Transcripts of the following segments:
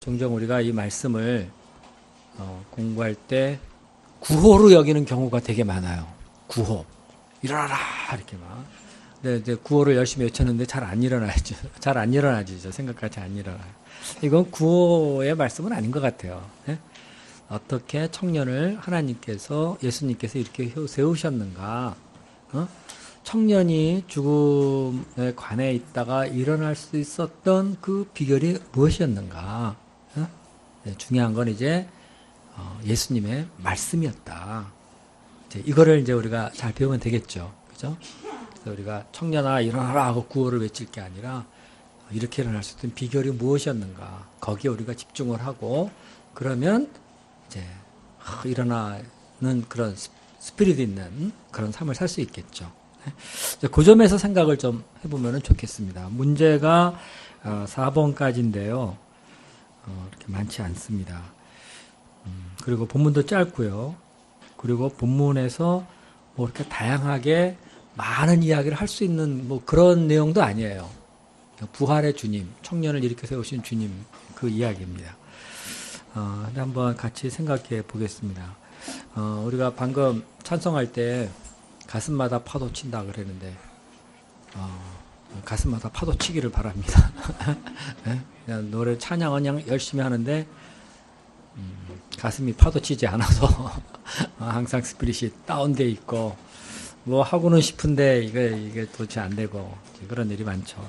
종종 우리가 이 말씀을 공부할 때 구호로 여기는 경우가 되게 많아요. 구호. 일어나라! 이렇게 막. 근데 이제 구호를 열심히 외쳤는데 잘 안 일어나죠. 잘 안 일어나지죠. 생각같이 안 일어나요. 이건 구호의 말씀은 아닌 것 같아요. 네? 어떻게 청년을 하나님께서, 예수님께서 이렇게 세우셨는가? 청년이 죽음에 관해 있다가 일어날 수 있었던 그 비결이 무엇이었는가? 네, 중요한 건 이제 예수님의 말씀이었다. 이거를 이제 우리가 잘 배우면 되겠죠. 그죠? 그래서 우리가 청년아 일어나라 하고 구호를 외칠 게 아니라 이렇게 일어날 수 있던 비결이 무엇이었는가? 거기에 우리가 집중을 하고 그러면 이제 일어나는 그런 스피릿 있는 그런 삶을 살 수 있겠죠. 그 점에서 생각을 좀 해보면 좋겠습니다. 문제가 4번까지인데요. 이렇게 많지 않습니다. 그리고 본문도 짧고요. 그리고 본문에서 뭐 이렇게 다양하게 많은 이야기를 할 수 있는 뭐 그런 내용도 아니에요. 부활의 주님, 청년을 일으켜 세우신 주님 그 이야기입니다. 한번 같이 생각해 보겠습니다. 우리가 방금 찬송할 때 가슴마다 파도 친다 그랬는데 가슴마다 파도 치기를 바랍니다. 네? 그냥 노래 찬양은 그냥 열심히 하는데 가슴이 파도 치지 않아서 항상 스피릿이 다운돼 있고 뭐 하고는 싶은데 이게 도대체 안 되고 그런 일이 많죠.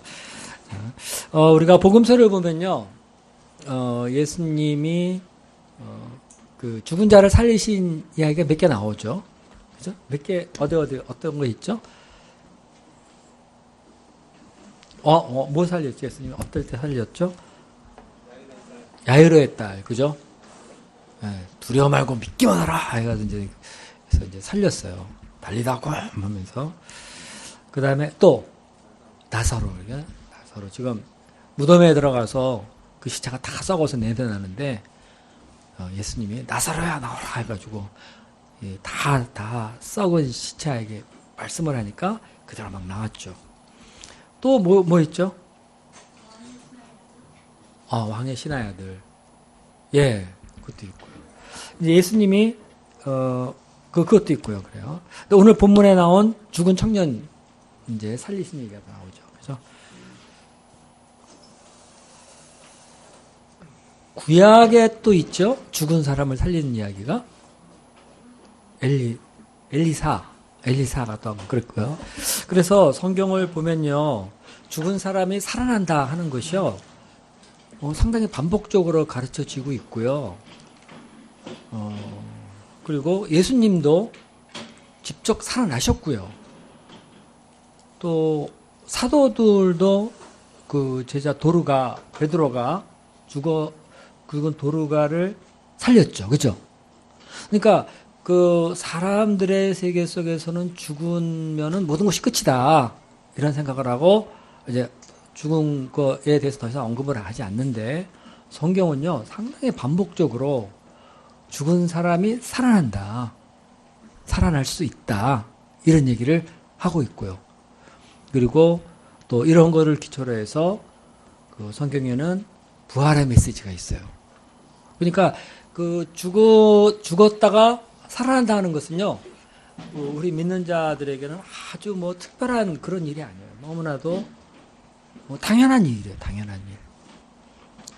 우리가 복음서를 보면요, 예수님이 그 죽은 자를 살리신 이야기가 몇 개 나오죠. 그죠? 몇 개 어떤 거 있죠? 뭐 살렸지 예수님? 어떨 때 살렸죠? 야이로의 딸, 그죠? 네, 두려워 말고 믿기만 하라 해가지고 그래서 이제 살렸어요. 달리다고 하면서 그 다음에 또 나사로 지금 무덤에 들어가서 그 시체가 다 썩어서 냄새 나는데 예수님이 나사로야 나오라 해가지고 다 썩은 시체에게 말씀을 하니까 그대로 막 나왔죠. 또 뭐 있죠? 왕의 신하의 아들. 예, 그것도 있고요. 이제 예수님이 그것도 있고요. 그래요. 근데 오늘 본문에 나온 죽은 청년 이제 살리신 얘기가 나오죠. 그죠? 구약에 또 있죠. 죽은 사람을 살리는 이야기가 엘리사가 또 그랬고요. 그래서 성경을 보면요, 죽은 사람이 살아난다 하는 것이요, 상당히 반복적으로 가르쳐지고 있고요. 그리고 예수님도 직접 살아나셨고요. 또 사도들도 그 제자 베드로가 죽은 도르가를 살렸죠. 그죠? 그러니까 그 사람들의 세계 속에서는 죽으면은 모든 것이 끝이다, 이런 생각을 하고 이제 죽은 거에 대해서 더 이상 언급을 하지 않는데, 성경은요 상당히 반복적으로 죽은 사람이 살아난다, 살아날 수 있다, 이런 얘기를 하고 있고요. 그리고 또 이런 거를 기초로 해서 그 성경에는 부활의 메시지가 있어요. 그러니까 그 죽었다가 살아난다 하는 것은요, 우리 믿는 자들에게는 아주 뭐 특별한 그런 일이 아니에요. 너무나도 당연한 일이에요. 당연한 일.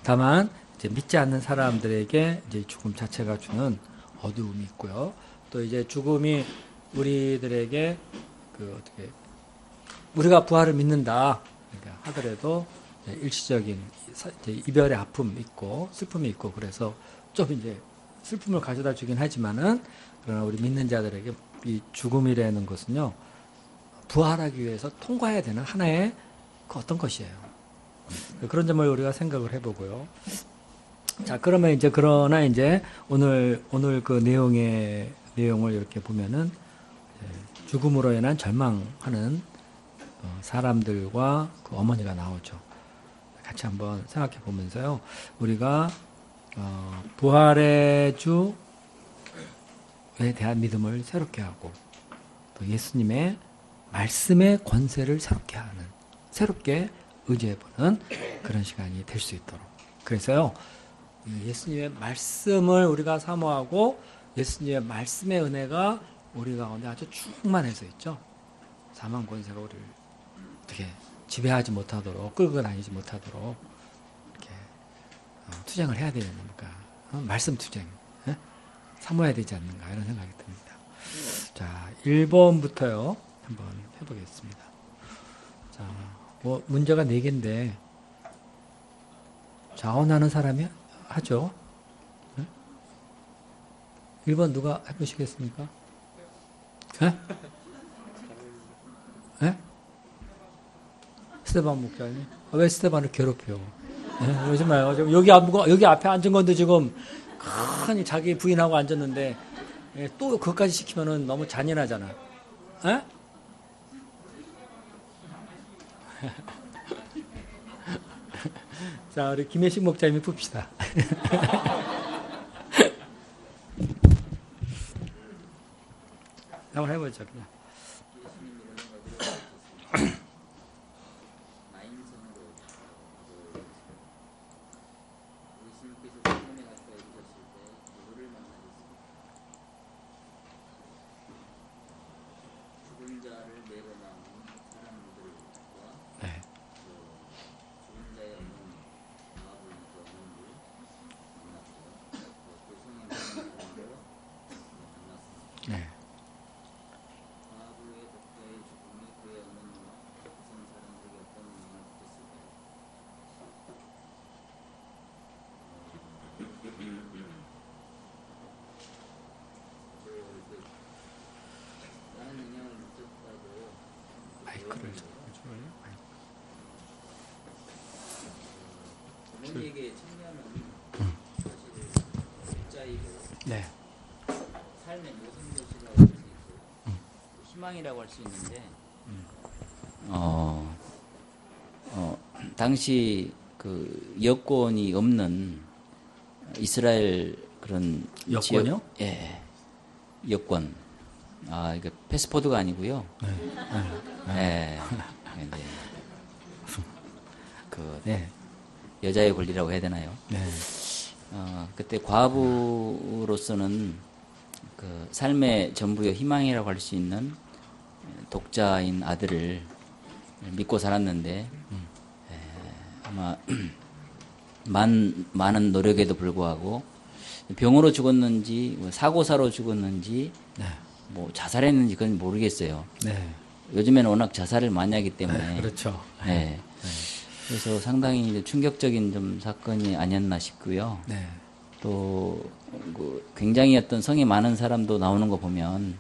다만 이제 믿지 않는 사람들에게 이제 죽음 자체가 주는 어두움이 있고요. 또 이제 죽음이 우리들에게 우리가 부활을 믿는다 하더라도 일시적인 이별의 아픔이 있고 슬픔이 있고, 그래서 좀 이제 슬픔을 가져다 주긴 하지만은, 그러나 우리 믿는 자들에게 이 죽음이라는 것은요, 부활하기 위해서 통과해야 되는 하나의 그 어떤 것이에요. 그런 점을 우리가 생각을 해보고요. 자, 그러면 그러나 오늘 그 내용을 이렇게 보면은 죽음으로 인한 절망하는 사람들과 그 어머니가 나오죠. 같이 한번 생각해 보면서요, 우리가 부활의 주에 대한 믿음을 새롭게 하고, 또 예수님의 말씀의 권세를 새롭게 의지해보는 그런 시간이 될 수 있도록. 그래서요, 예수님의 말씀을 우리가 사모하고 예수님의 말씀의 은혜가 우리 가운데 아주 충만해서 있죠. 사망 권세가 우리를 어떻게 지배하지 못하도록 끌고 다니지 못하도록 이렇게 투쟁을 해야 되지 않습니까? 말씀 투쟁 사모해야 되지 않는가 이런 생각이 듭니다. 자, 1번부터요 한번 해보겠습니다. 자, 뭐 문제가 4개인데 자원하는 사람이 하죠. 1번 누가 해보시겠습니까? 네? 네? 스테반 목사님? 왜 스테반을 괴롭혀? 네? 그러지 마요. 여기 앞에 앉은 건데 지금 큰 자기 부인하고 앉았는데 또 그것까지 시키면은 너무 잔인하잖아. 네? 자, 우리 김혜식 목사님이 풉시다. 한번 해보죠, 그냥. 네. 마이크를 줘요. 어머니에게 청년은 사실 진짜이고 네. 삶의 모순도시라고 할 수 있고 희망이라고 할 수 있는데 당시 그 여권이 없는 이스라엘 그런 여권이요? 예, 여권. 이거 패스포드가 아니고요. 네. 네. 그 네. 여자의 권리라고 해야 되나요? 네. 그때 과부로서는 그 삶의 전부의 희망이라고 할 수 있는 독자인 아들을 믿고 살았는데 아마 많은 노력에도 불구하고 병으로 죽었는지 사고사로 죽었는지 네. 뭐 자살했는지 그건 모르겠어요. 네. 요즘에는 워낙 자살을 많이 하기 때문에 그렇죠. 네. 그래서 상당히 이제 충격적인 좀 사건이 아니었나 싶고요. 네. 또 그 굉장히 어떤 성이 많은 사람도 나오는 거 보면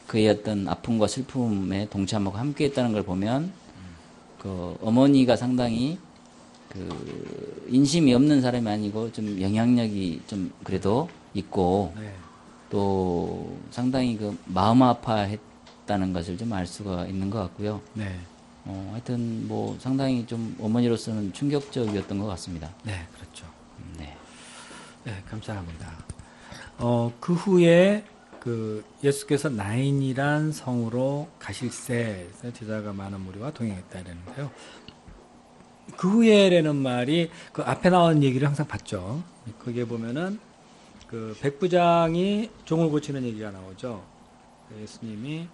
그의 어떤 아픔과 슬픔에 동참하고 함께했다는 걸 보면 그 어머니가 상당히 그 인심이 없는 사람이 아니고 좀 영향력이 좀 그래도 있고 네. 또 상당히 그 마음 아파했다는 것을 좀 알 수가 있는 것 같고요. 네. 하여튼 뭐 상당히 좀 어머니로서는 충격적이었던 것 같습니다. 네, 그렇죠. 네. 네, 감사합니다. 그 후에 그 예수께서 나인이란 성으로 가실새 제자가 많은 무리와 동행했다 이랬는데요. 그 후에라는 말이 그 앞에 나온 얘기를 항상 봤죠. 거기에 보면은 그 백부장이 종을 고치는 얘기가 나오죠. 예수님이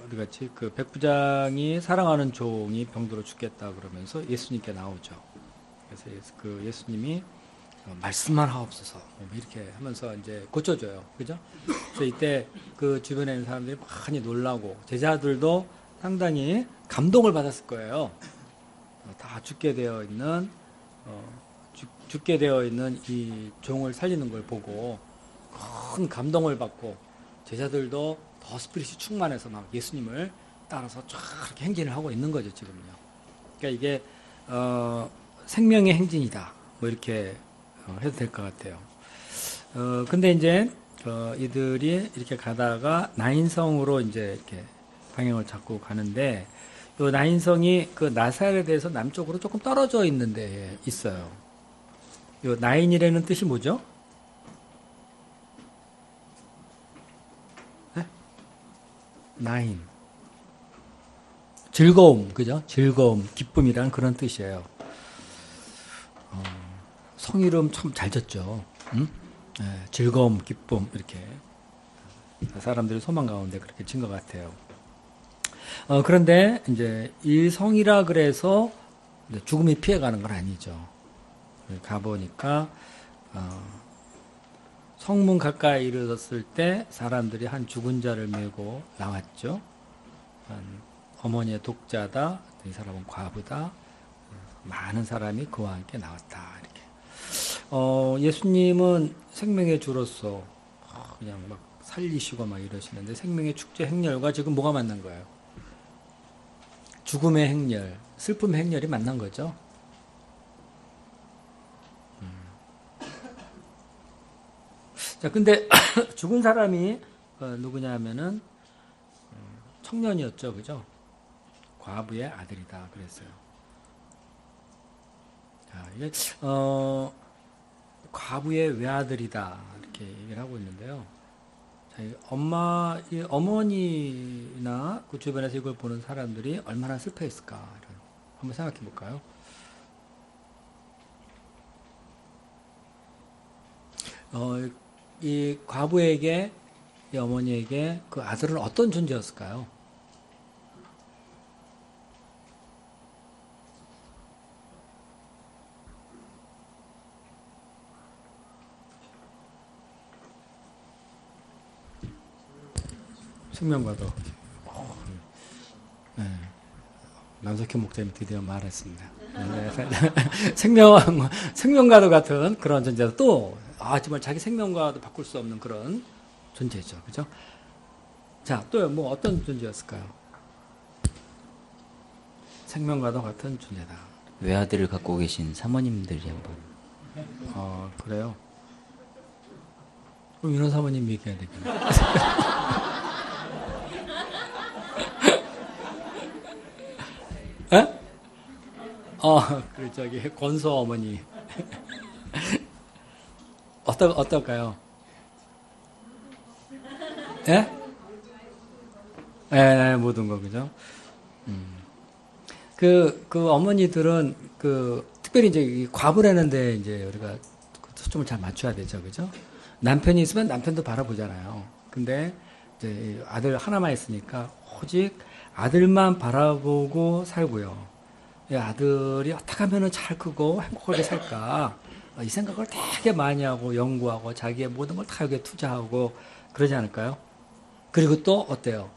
어디같이 그 백부장이 사랑하는 종이 병들어 죽겠다 그러면서 예수님께 나오죠. 그래서 그 예수님이 말씀만 하옵소서 이렇게 하면서 이제 고쳐줘요. 그죠? 그래서 이때 그 주변에 있는 사람들이 많이 놀라고 제자들도 상당히 감동을 받았을 거예요. 다 죽게 되어 있는 이 종을 살리는 걸 보고 큰 감동을 받고 제자들도 더 스피릿이 충만해서 막 예수님을 따라서 쫙 이렇게 행진을 하고 있는 거죠, 지금요. 그러니까 이게 생명의 행진이다. 뭐 이렇게 해도 될 것 같아요. 근데 이제 이들이 이렇게 가다가 나인성으로 이제 이렇게 방향을 잡고 가는데 요 나인성이 그 나사렛에서 남쪽으로 조금 떨어져 있는 데에 있어요. 요 나인이라는 뜻이 뭐죠? 나인. 즐거움, 그죠? 즐거움, 기쁨이란 그런 뜻이에요. 성이름 참 잘 졌죠. 응? 예, 즐거움, 기쁨 이렇게 사람들이 소망 가운데 그렇게 진 것 같아요. 그런데 이제 이 성이라 그래서 이제 죽음이 피해가는 건 아니죠. 가보니까 성문 가까이 이르렀을 때 사람들이 한 죽은 자를 메고 나왔죠. 어머니의 독자다, 이 사람은 과부다, 많은 사람이 그와 함께 나왔다. 이렇게. 예수님은 생명의 주로서 그냥 막 살리시고 막 이러시는데 생명의 축제 행렬과 지금 뭐가 만난 거예요? 죽음의 행렬, 슬픔의 행렬이 만난 거죠. 자, 근데 죽은 사람이 누구냐 하면은 청년이었죠, 그죠? 과부의 아들이다 그랬어요. 자, 이게 과부의 외아들이다 이렇게 얘기를 하고 있는데요. 자, 이 어머니나 그 주변에서 이걸 보는 사람들이 얼마나 슬퍼했을까 한번 생각해 볼까요? 이 과부에게 이 어머니에게 그 아들은 어떤 존재였을까요? 생명과도. 네. 남석현 목사님 드디어 말했습니다. 네. 생명과도 같은 그런 존재도 또, 정말 자기 생명과도 바꿀 수 없는 그런 존재죠. 그죠? 자, 또 뭐 어떤 존재였을까요? 생명과도 같은 존재다. 외아들을 갖고 계신 사모님들이 한번. 그래요? 그럼 이런 사모님 얘기해야 되겠네. 에? 저기, 권소 어머니. 어떨까요? 예? 예, 모든 거, 그죠? 그 어머니들은 특별히 이제 이 과부라는데 이제 우리가 초점을 잘 맞춰야 되죠, 그죠? 남편이 있으면 남편도 바라보잖아요. 근데 이제 아들 하나만 있으니까 오직 아들만 바라보고 살고요. 이 아들이 어떻게 하면 잘 크고 행복하게 살까? 이 생각을 되게 많이 하고 연구하고 자기의 모든 걸 다 여기에 투자하고 그러지 않을까요? 그리고 또 어때요?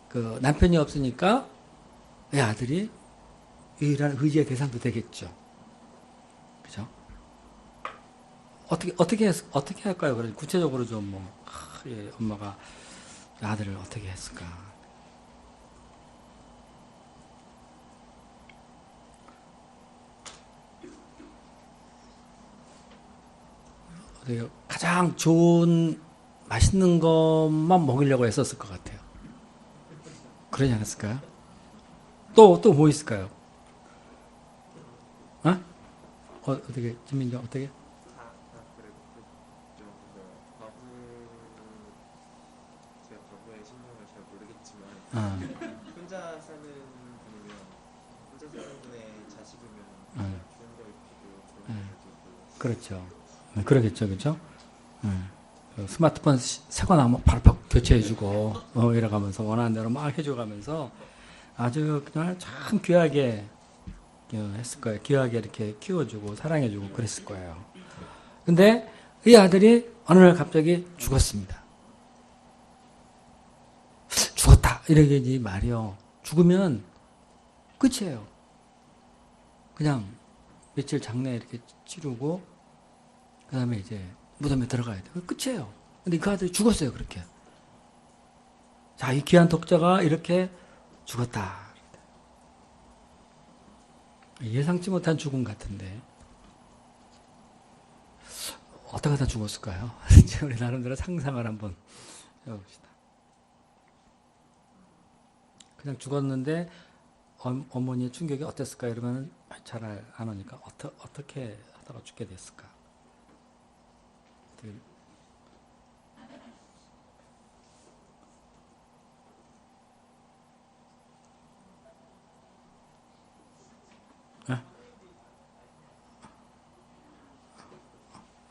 그 남편이 없으니까 이 아들이 유일한 의지의 대상도 되겠죠. 그죠? 어떻게 할까요? 그래 구체적으로 좀 엄마가 아들을 어떻게 했을까? 가장 좋은 맛있는 것만 먹이려고 했었을 것 같아요. 그러지 않았을까요? 또 뭐 있을까요? 어떻게 진민경 어떻게? 그래도 좀 과부 제가 과부의 신명을 잘 모르겠지만 혼자 사는 분이면 혼자 사는 분의 자식이면 좋은 거 입히고 좋은 거 해주고 그렇죠. 그러겠죠, 그렇죠? 스마트폰 새거 나면 바로 교체해주고 이래가면서 원하는 대로 막 해줘가면서 아주 그냥 참 귀하게 했을 거예요. 귀하게 이렇게 키워주고 사랑해주고 그랬을 거예요. 근데 이 아들이 어느 날 갑자기 죽었습니다. 죽었다 이러겠지 말이요. 죽으면 끝이에요. 그냥 며칠 장례 이렇게 치르고 그 다음에 이제 무덤에 들어가야 돼요. 끝이에요. 근데 그 아들이 죽었어요, 그렇게. 자, 이 귀한 독자가 이렇게 죽었다. 예상치 못한 죽음 같은데. 어떻게 다 죽었을까요? 이제 우리 나름대로 상상을 한번 해봅시다. 그냥 죽었는데 어머니의 충격이 어땠을까? 이러면 잘 안 오니까 어떻게 하다가 죽게 됐을까?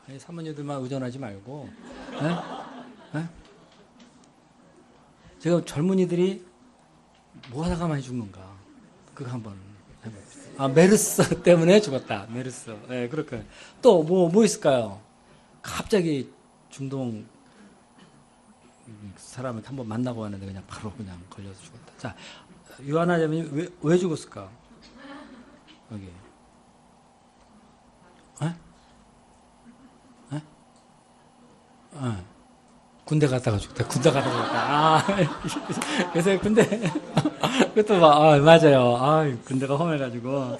아니, 사모님들만 의존하지 말고. 지금 젊은이들이 뭐 하다가 많이 죽는가? 그거 한번 해봅시다. 아, 메르스 때문에 죽었다. 메르스. 네, 그렇게. 또, 뭐 있을까요? 갑자기 중동 사람을 한번 만나고 왔는데 그냥 바로 그냥 걸려서 죽었다. 자, 요한나 자매님 왜 죽었을까? 여기. 군대 갔다가 죽다. 군대 갔다가 죽다. 그래서 군대, 그것도 맞아요. 군대가 험해가지고.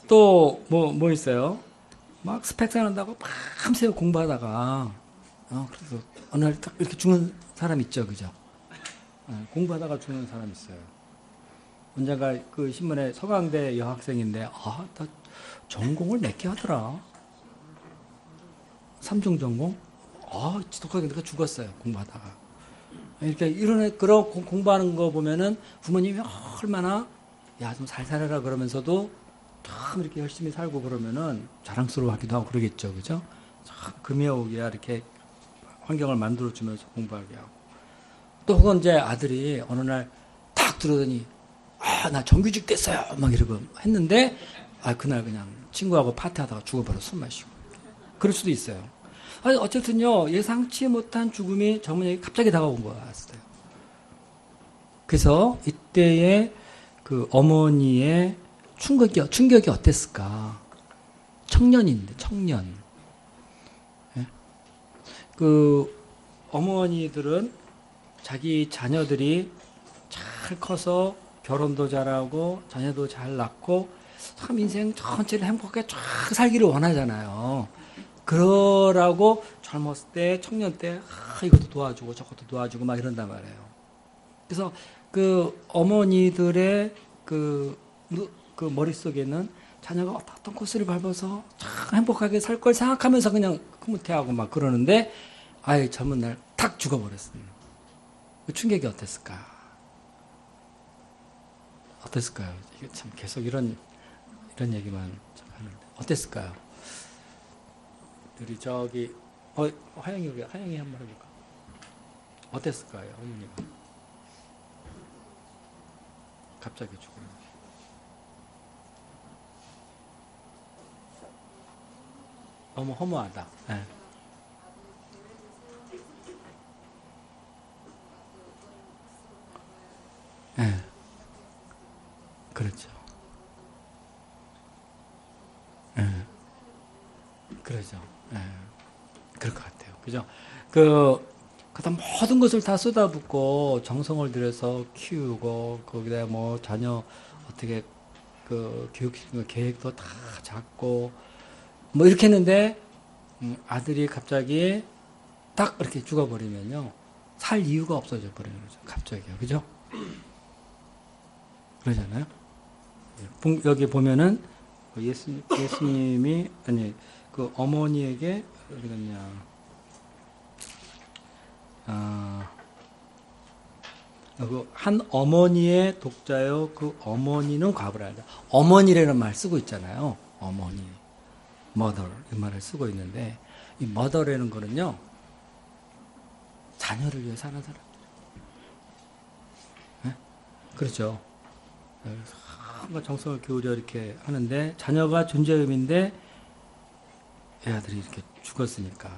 또, 뭐 있어요? 막 스펙 쌓는다고 밤새 공부하다가, 그래서 어느 날 딱 이렇게 죽는 사람 있죠. 그죠? 공부하다가 죽는 사람 있어요. 언젠가 그 신문에 서강대 여학생인데, 나 전공을 몇 개 하더라. 3중 전공? 지독하게 내가 죽었어요. 공부하다가. 이렇게 그런 공부하는 거 보면은 부모님이 얼마나 좀 잘 살아라 그러면서도 참 이렇게 열심히 살고 그러면은 자랑스러워하기도 하고 그러겠죠. 그죠? 참 금이 오기야 이렇게 환경을 만들어주면서 공부하게 하고. 또 혹은 이제 아들이 어느 날 딱 들어더니 나 정규직 됐어요. 막 이러고 했는데 그날 그냥 친구하고 파티하다가 죽어버려 술 마시고. 그럴 수도 있어요. 어쨌든요, 예상치 못한 죽음이 정문에게 갑자기 다가온 거였어요. 그래서 이때의 그 어머니의 충격이 어땠을까? 청년인데, 청년. 예? 그 어머니들은 자기 자녀들이 잘 커서 결혼도 잘하고 자녀도 잘 낳고 참 인생 전체를 행복하게 쫙 살기를 원하잖아요. 그러라고 젊었을 때, 청년 때, 이것도 도와주고 저것도 도와주고 막 이런단 말이에요. 그래서 그 어머니들의 그 머릿속에는 자녀가 어떤 코스를 밟아서 참 행복하게 살 걸 생각하면서 그냥 흐뭇해하고 막 그러는데, 젊은 날 탁 죽어버렸습니다. 그 충격이 어땠을까? 어땠을까요? 이게 참 계속 이런 얘기만 참 하는데. 어땠을까요? 우리 저기 하영이 한번 해볼까? 어땠을까요, 어머니가? 갑자기 죽으면. 너무 허무하다. 네. 네. 그렇죠. 네. 그러죠. 그럴 것 같아요. 그죠? 그다 모든 것을 다 쏟아붓고 정성을 들여서 키우고 거기다 뭐 자녀 어떻게 교육시키는 계획도 다 잡고 뭐 이렇게 했는데 아들이 갑자기 딱 이렇게 죽어버리면요 살 이유가 없어져 버리는 거죠. 갑자기요. 그죠? 그러잖아요. 여기 보면은 예수님이 그 어머니에게 어디갔냐? 그 한 어머니의 독자요. 그 어머니는 과부를 알다. 어머니라는 말 쓰고 있잖아요. 어머니, mother 이 말을 쓰고 있는데 이 mother라는 거는요 자녀를 위해 사는 사람. 네? 그렇죠. 한번 정성을 기울여 이렇게 하는데 자녀가 존재 의미인데 이 아들이 이렇게 죽었으니까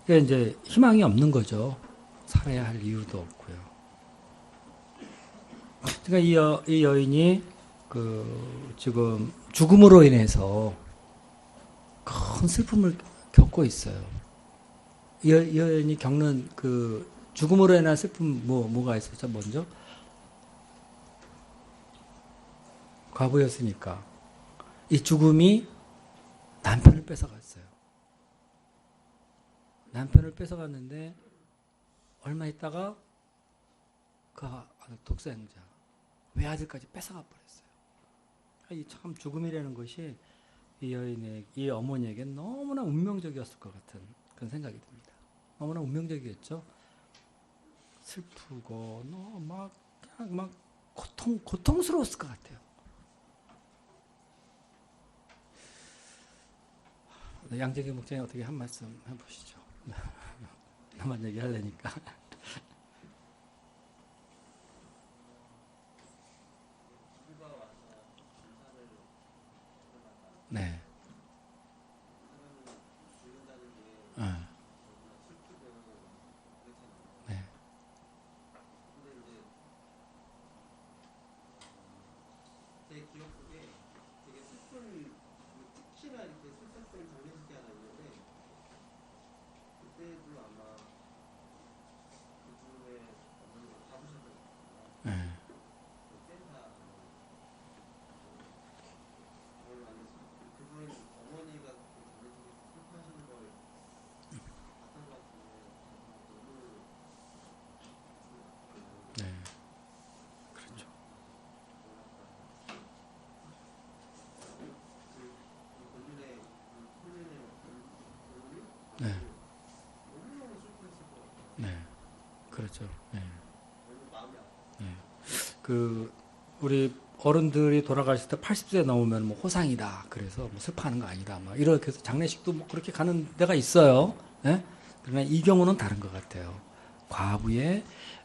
그러니까 이제 희망이 없는 거죠. 살아야 할 이유도 없고요. 그러니까 이 여인이 지금 죽음으로 인해서 큰 슬픔을 겪고 있어요. 이 여인이 겪는 그 죽음으로 인한 슬픔 뭐가 있었죠? 먼저 과부였으니까 이 죽음이 남편을 뺏어갔어요. 남편을 뺏어갔는데 얼마 있다가 그 독사행자 외아들까지 뺏어가 버렸어요. 이 참 죽음이라는 것이 이 어머니에게 너무나 운명적이었을 것 같은 그런 생각이 듭니다. 너무나 운명적이었죠. 슬프고 너무 막 고통스러웠을 것 같아요. 양재기 목장님 어떻게 한 말씀 해보시죠. 나만 얘기하려니까. 누가 와서 인사를 하다가 네. 사람을 죽는다는 게 어, 너무나 슬프고 그렇잖아요. 네. 근데 이제 제 기억 속에 되게 슬픈 특히나 이렇게 슬펐던 장례식이 하나 있는데 그때도 아마 그중에 어머니가 가보셨던 것 같아요. 네. 그 센터 그걸 만나서 그분 어머니가 그 장례식에서 슬퍼하시는 걸 봤던 것 같은데 너무 네. 그렇죠. 본인의 혼인의 결혼이 네. 너무너무 슬퍼했을 것 같아요. 네. 그렇죠. 네. 너무 마음이 아파요. 네. 그 우리 어른들이 돌아가실 때 80세 넘으면 뭐 호상이다. 그래서 뭐 슬퍼하는 거 아니다. 막 이렇게 해서 장례식도 뭐 그렇게 가는 데가 있어요. 예? 그러나 이 경우는 다른 것 같아요. 과부의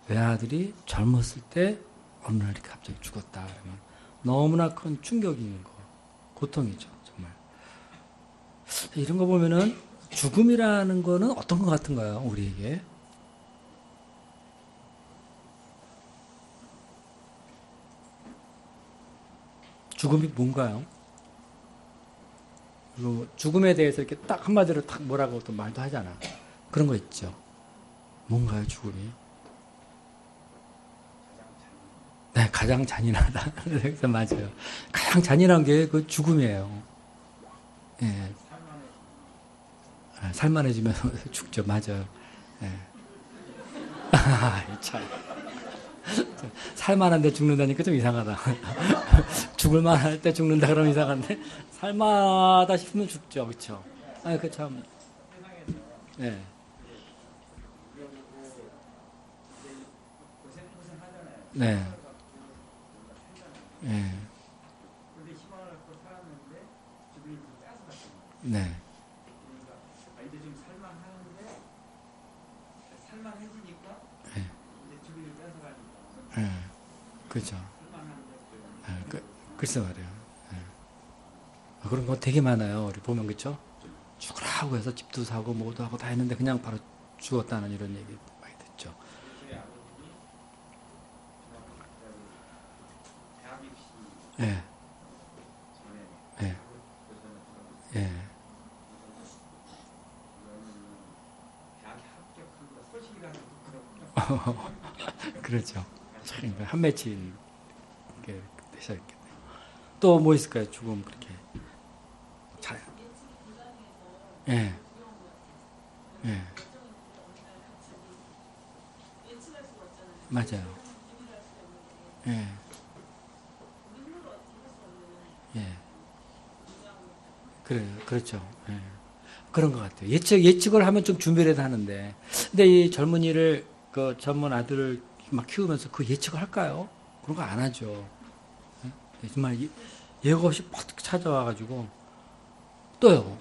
외아들이 젊었을 때 어느 날 이렇게 갑자기 죽었다. 그러면 너무나 큰 충격인 거, 고통이죠. 정말. 이런 거 보면은 죽음이라는 거는 어떤 것 같은가요? 우리에게? 죽음이 뭔가요? 그리고 죽음에 대해서 이렇게 딱 한마디로 딱 뭐라고 또 말도 하잖아. 그런 거 있죠. 뭔가요, 죽음이? 네, 가장 잔인하다. 그래서 맞아요. 가장 잔인한 게 그 죽음이에요. 예. 아, 살만해지면 죽죠. 맞아요. 예. 참. 살만한데 죽는다니까 좀 이상하다. 죽을만할 때 죽는다 그러면 이상한데 살만하다 싶으면 죽죠, 그렇죠? 아, 그 참. 네. 네. 네. 네. 이제 좀 살만하는데 살만해지니까 네. 이제 주민을 뺏어가니까 네. 그렇죠. 살만한데 글쎄 말이에요. 네. 그런 거 되게 많아요. 우리 보면 그렇죠? 죽으라고 해서 집도 사고 뭐도 하고 다 했는데 그냥 바로 죽었다는 이런 얘기 많이 듣죠. 저희 아버님이 대학 입시 예. 전에 예. 예. 대학에 합격한 거 소식이라는 거 그렇죠. 참, 한 맺힌 게 되셨겠네요. 또 뭐 있을까요? 죽음 그렇게. 잘. 예. 예. 맞아요. 예. 예. 그래요. 그렇죠. 예. 그런 것 같아요. 예측을 하면 좀 준비를 하는데. 근데 이 젊은이를, 그 젊은 아들을 막 키우면서 그 예측을 할까요? 그런 거 안 하죠. 예? 정말 예고 없이 퍽 찾아와가지고, 또요.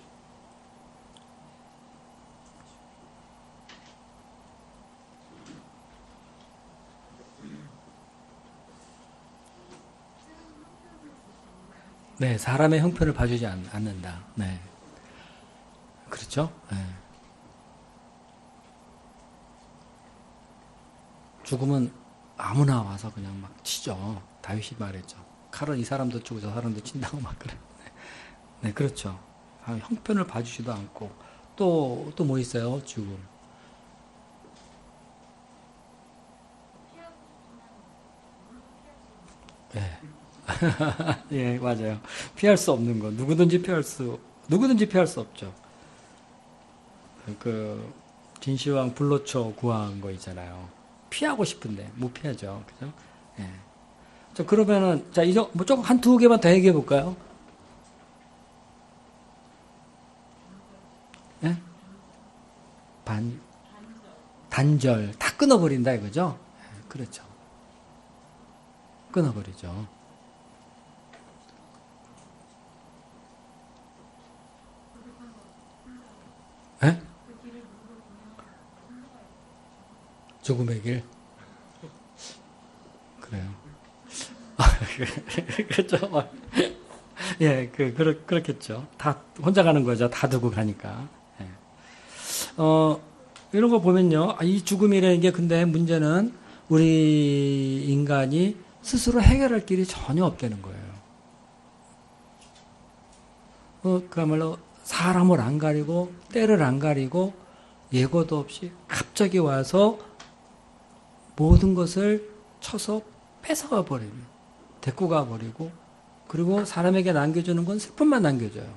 네, 사람의 형편을 봐주지 않는다. 네. 그렇죠? 네. 죽음은 아무나 와서 그냥 막 치죠. 다윗이 말했죠. 칼은 이 사람도 치고 저 사람도 친다고 막 그래. 네, 그렇죠. 형편을 봐주지도 않고. 또 뭐 있어요? 죽음. 네. 예, 맞아요. 피할 수 없는 거. 누구든지 피할 수 없죠. 그, 진시황 불로초 구한 거 있잖아요. 피하고 싶은데, 못 피하죠. 그죠? 예. 자, 그러면은, 자, 뭐 조금 한 두 개만 더 얘기해 볼까요? 예? 단절. 다 끊어버린다 이거죠? 예, 그렇죠. 끊어버리죠. 죽음의 길. 그래요. 그렇죠. 예, 그렇겠죠. 다 혼자 가는 거죠. 다 두고 가니까. 예. 이런 거 보면요. 이 죽음이라는 게 근데 문제는 우리 인간이 스스로 해결할 길이 전혀 없다는 거예요. 그야말로 사람을 안 가리고 때를 안 가리고 예고도 없이 갑자기 와서 모든 것을 쳐서 뺏어가 버리면 데리고 가 버리고 그리고 사람에게 남겨주는 건 슬픔만 남겨줘요.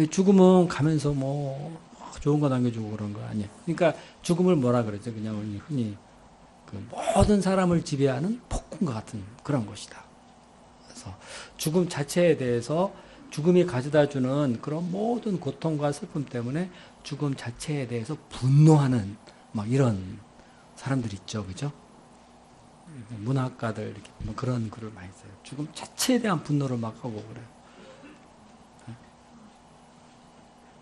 죽음은 가면서 뭐 좋은 거 남겨주고 그런 거 아니에요. 그러니까 죽음을 뭐라 그러죠? 그냥 우리 흔히 그 모든 사람을 지배하는 폭군과 같은 그런 것이다. 그래서 죽음 자체에 대해서 죽음이 가져다주는 그런 모든 고통과 슬픔 때문에 죽음 자체에 대해서 분노하는 막 이런 사람들 있죠, 그죠? 문학가들 이렇게 보면 그런 글을 많이 써요. 죽음 자체에 대한 분노를 막 하고 그래요.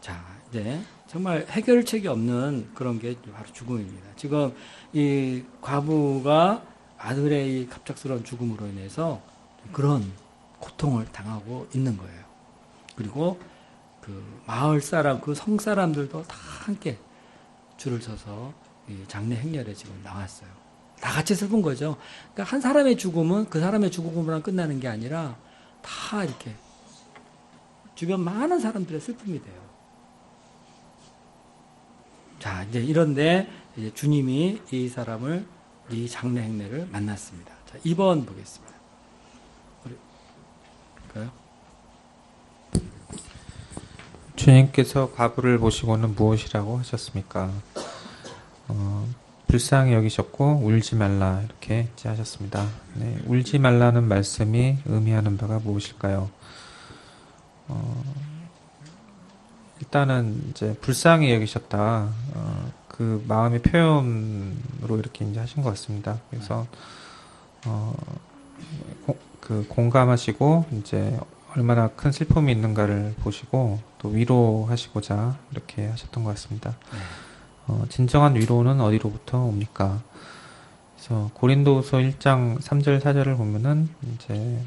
자, 이제 정말 해결책이 없는 그런 게 바로 죽음입니다. 지금 이 과부가 아들의 이 갑작스러운 죽음으로 인해서 그런 고통을 당하고 있는 거예요. 그리고 그 마을 사람, 그 성 사람들도 다 함께 줄을 서서 이 장례 행렬에 지금 나왔어요. 다 같이 슬픈 거죠. 그러니까 한 사람의 죽음은 그 사람의 죽음으로만 끝나는 게 아니라 다 이렇게 주변 많은 사람들의 슬픔이 돼요. 자, 이제 이런데 이제 주님이 이 사람을 이 장례 행례를 만났습니다. 자, 2번 보겠습니다. 볼까요? 주님께서 과부를 보시고는 무엇이라고 하셨습니까? 불쌍히 여기셨고 울지 말라 이렇게 하셨습니다. 네, 울지 말라는 말씀이 의미하는 바가 무엇일까요? 일단은 이제 불쌍히 여기셨다. 그 마음의 표현으로 이렇게 이제 하신 것 같습니다. 그래서 그 공감하시고 이제 얼마나 큰 슬픔이 있는가를 보시고 또 위로하시고자 이렇게 하셨던 것 같습니다. 진정한 위로는 어디로부터 옵니까? 그래서 고린도후서 1장 3절 4절을 보면은 이제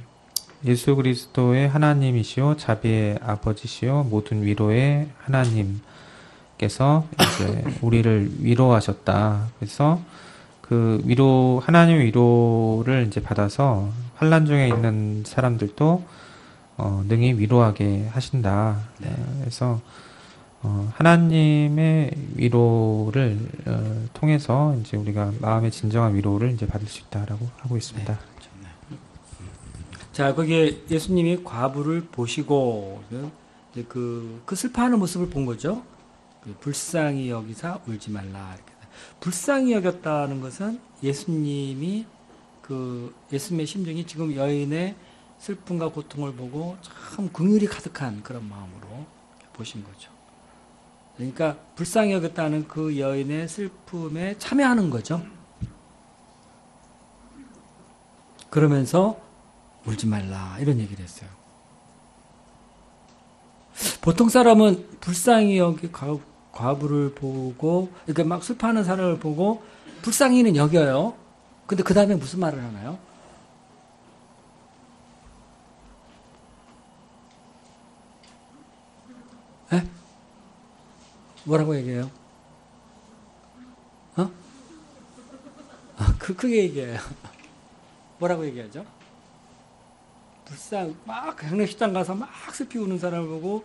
예수 그리스도의 하나님이시요 자비의 아버지시요 모든 위로의 하나님께서 이제 우리를 위로하셨다. 그래서 그 위로 하나님의 위로를 이제 받아서 환난 중에 있는 사람들도 능히 위로하게 하신다. 네. 그래서 하나님의 위로를 통해서 이제 우리가 마음의 진정한 위로를 이제 받을 수 있다라고 하고 있습니다. 네. 자, 거기에 예수님이 과부를 보시고 이제 그 슬퍼하는 모습을 본 거죠. 불쌍히 여기사 울지 말라. 이렇게. 불쌍히 여겼다는 것은 예수님이 예수님의 심정이 지금 여인의 슬픔과 고통을 보고 참 긍휼이 가득한 그런 마음으로 보신 거죠. 그러니까 불쌍히 여겼다는 그 여인의 슬픔에 참여하는 거죠. 그러면서 울지 말라 이런 얘기를 했어요. 보통 사람은 불쌍히 여기 과부를 보고 이렇게 막 슬퍼하는 사람을 보고 불쌍히는 여겨요. 근데 그 다음에 무슨 말을 하나요? 에? 뭐라고 얘기해요? 크게 얘기해요. 뭐라고 얘기하죠? 막 장례식장 가서 막 슬피 우는 사람을 보고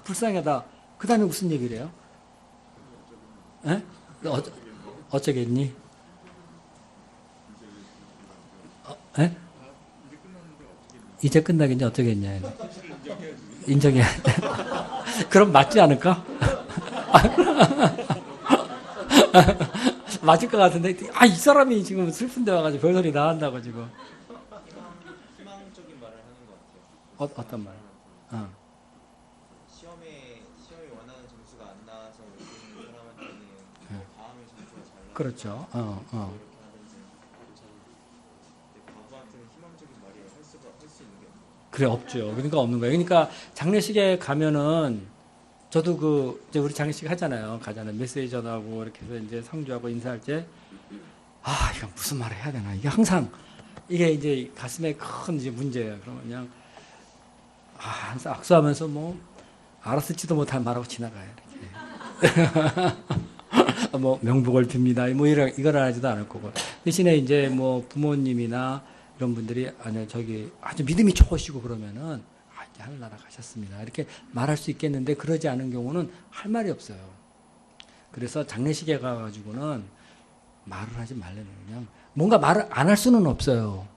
불쌍하다. 그 다음에 무슨 얘기를 해요? 에? 어쩌겠니? 에? 이제 끝나겠니? 어쩌겠냐? 인정해야 돼. 그럼 맞지 않을까? 맞을 것 같은데, 이 사람이 지금 슬픈데 와가지고 별소리 나간다고 지금. 희망적인 말을 하는 것 같아요. 어떤 말? 시험에 원하는 점수가 안 나와서 울고 있는 사람한테는 다음에 점수가 잘 나와. 그렇죠. 이렇게 하든지. 근데 과부한테는 희망적인 말이 할 수 있는 게 없어요. 그래, 없죠. 그러니까 없는 거예요. 그러니까 장례식에 가면은 저도 그 이제 우리 장례식 하잖아요. 가잖아요. 메시지 전하고 이렇게 해서 이제 상주하고 인사할 때 이거 무슨 말을 해야 되나? 이게 항상 이게 이제 가슴에 큰 이제 문제예요. 그러면 그냥 항상 악수하면서 뭐 알아듣지도 못할 말하고 지나가요. 이렇게. 뭐 명복을 빕니다. 뭐 이건 하지도 않을 거고 대신에 이제 뭐 부모님이나 이런 분들이 아니 저기 아주 믿음이 좋으시고 그러면은 이제 하늘나라 가셨습니다. 이렇게 말할 수 있겠는데 그러지 않은 경우는 할 말이 없어요. 그래서 장례식에 가가지고는 말을 하지 말래는 그냥 뭔가 말을 안 할 수는 없어요.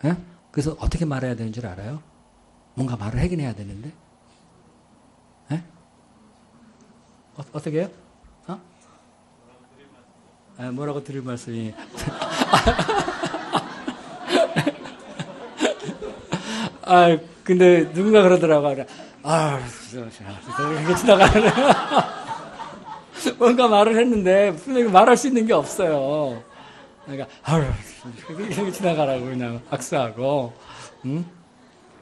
예? 그래서 어떻게 말해야 되는 줄 알아요? 뭔가 말을 하긴 해야 되는데. 예? 어떻게 해요? 뭐라고 드릴 말씀이. 근데 누군가 그러더라고. 이렇게 지나가는. 뭔가 말을 했는데, 분명히 말할 수 있는 게 없어요. 그러니까, 이렇게 지나가라고 그냥 악수하고,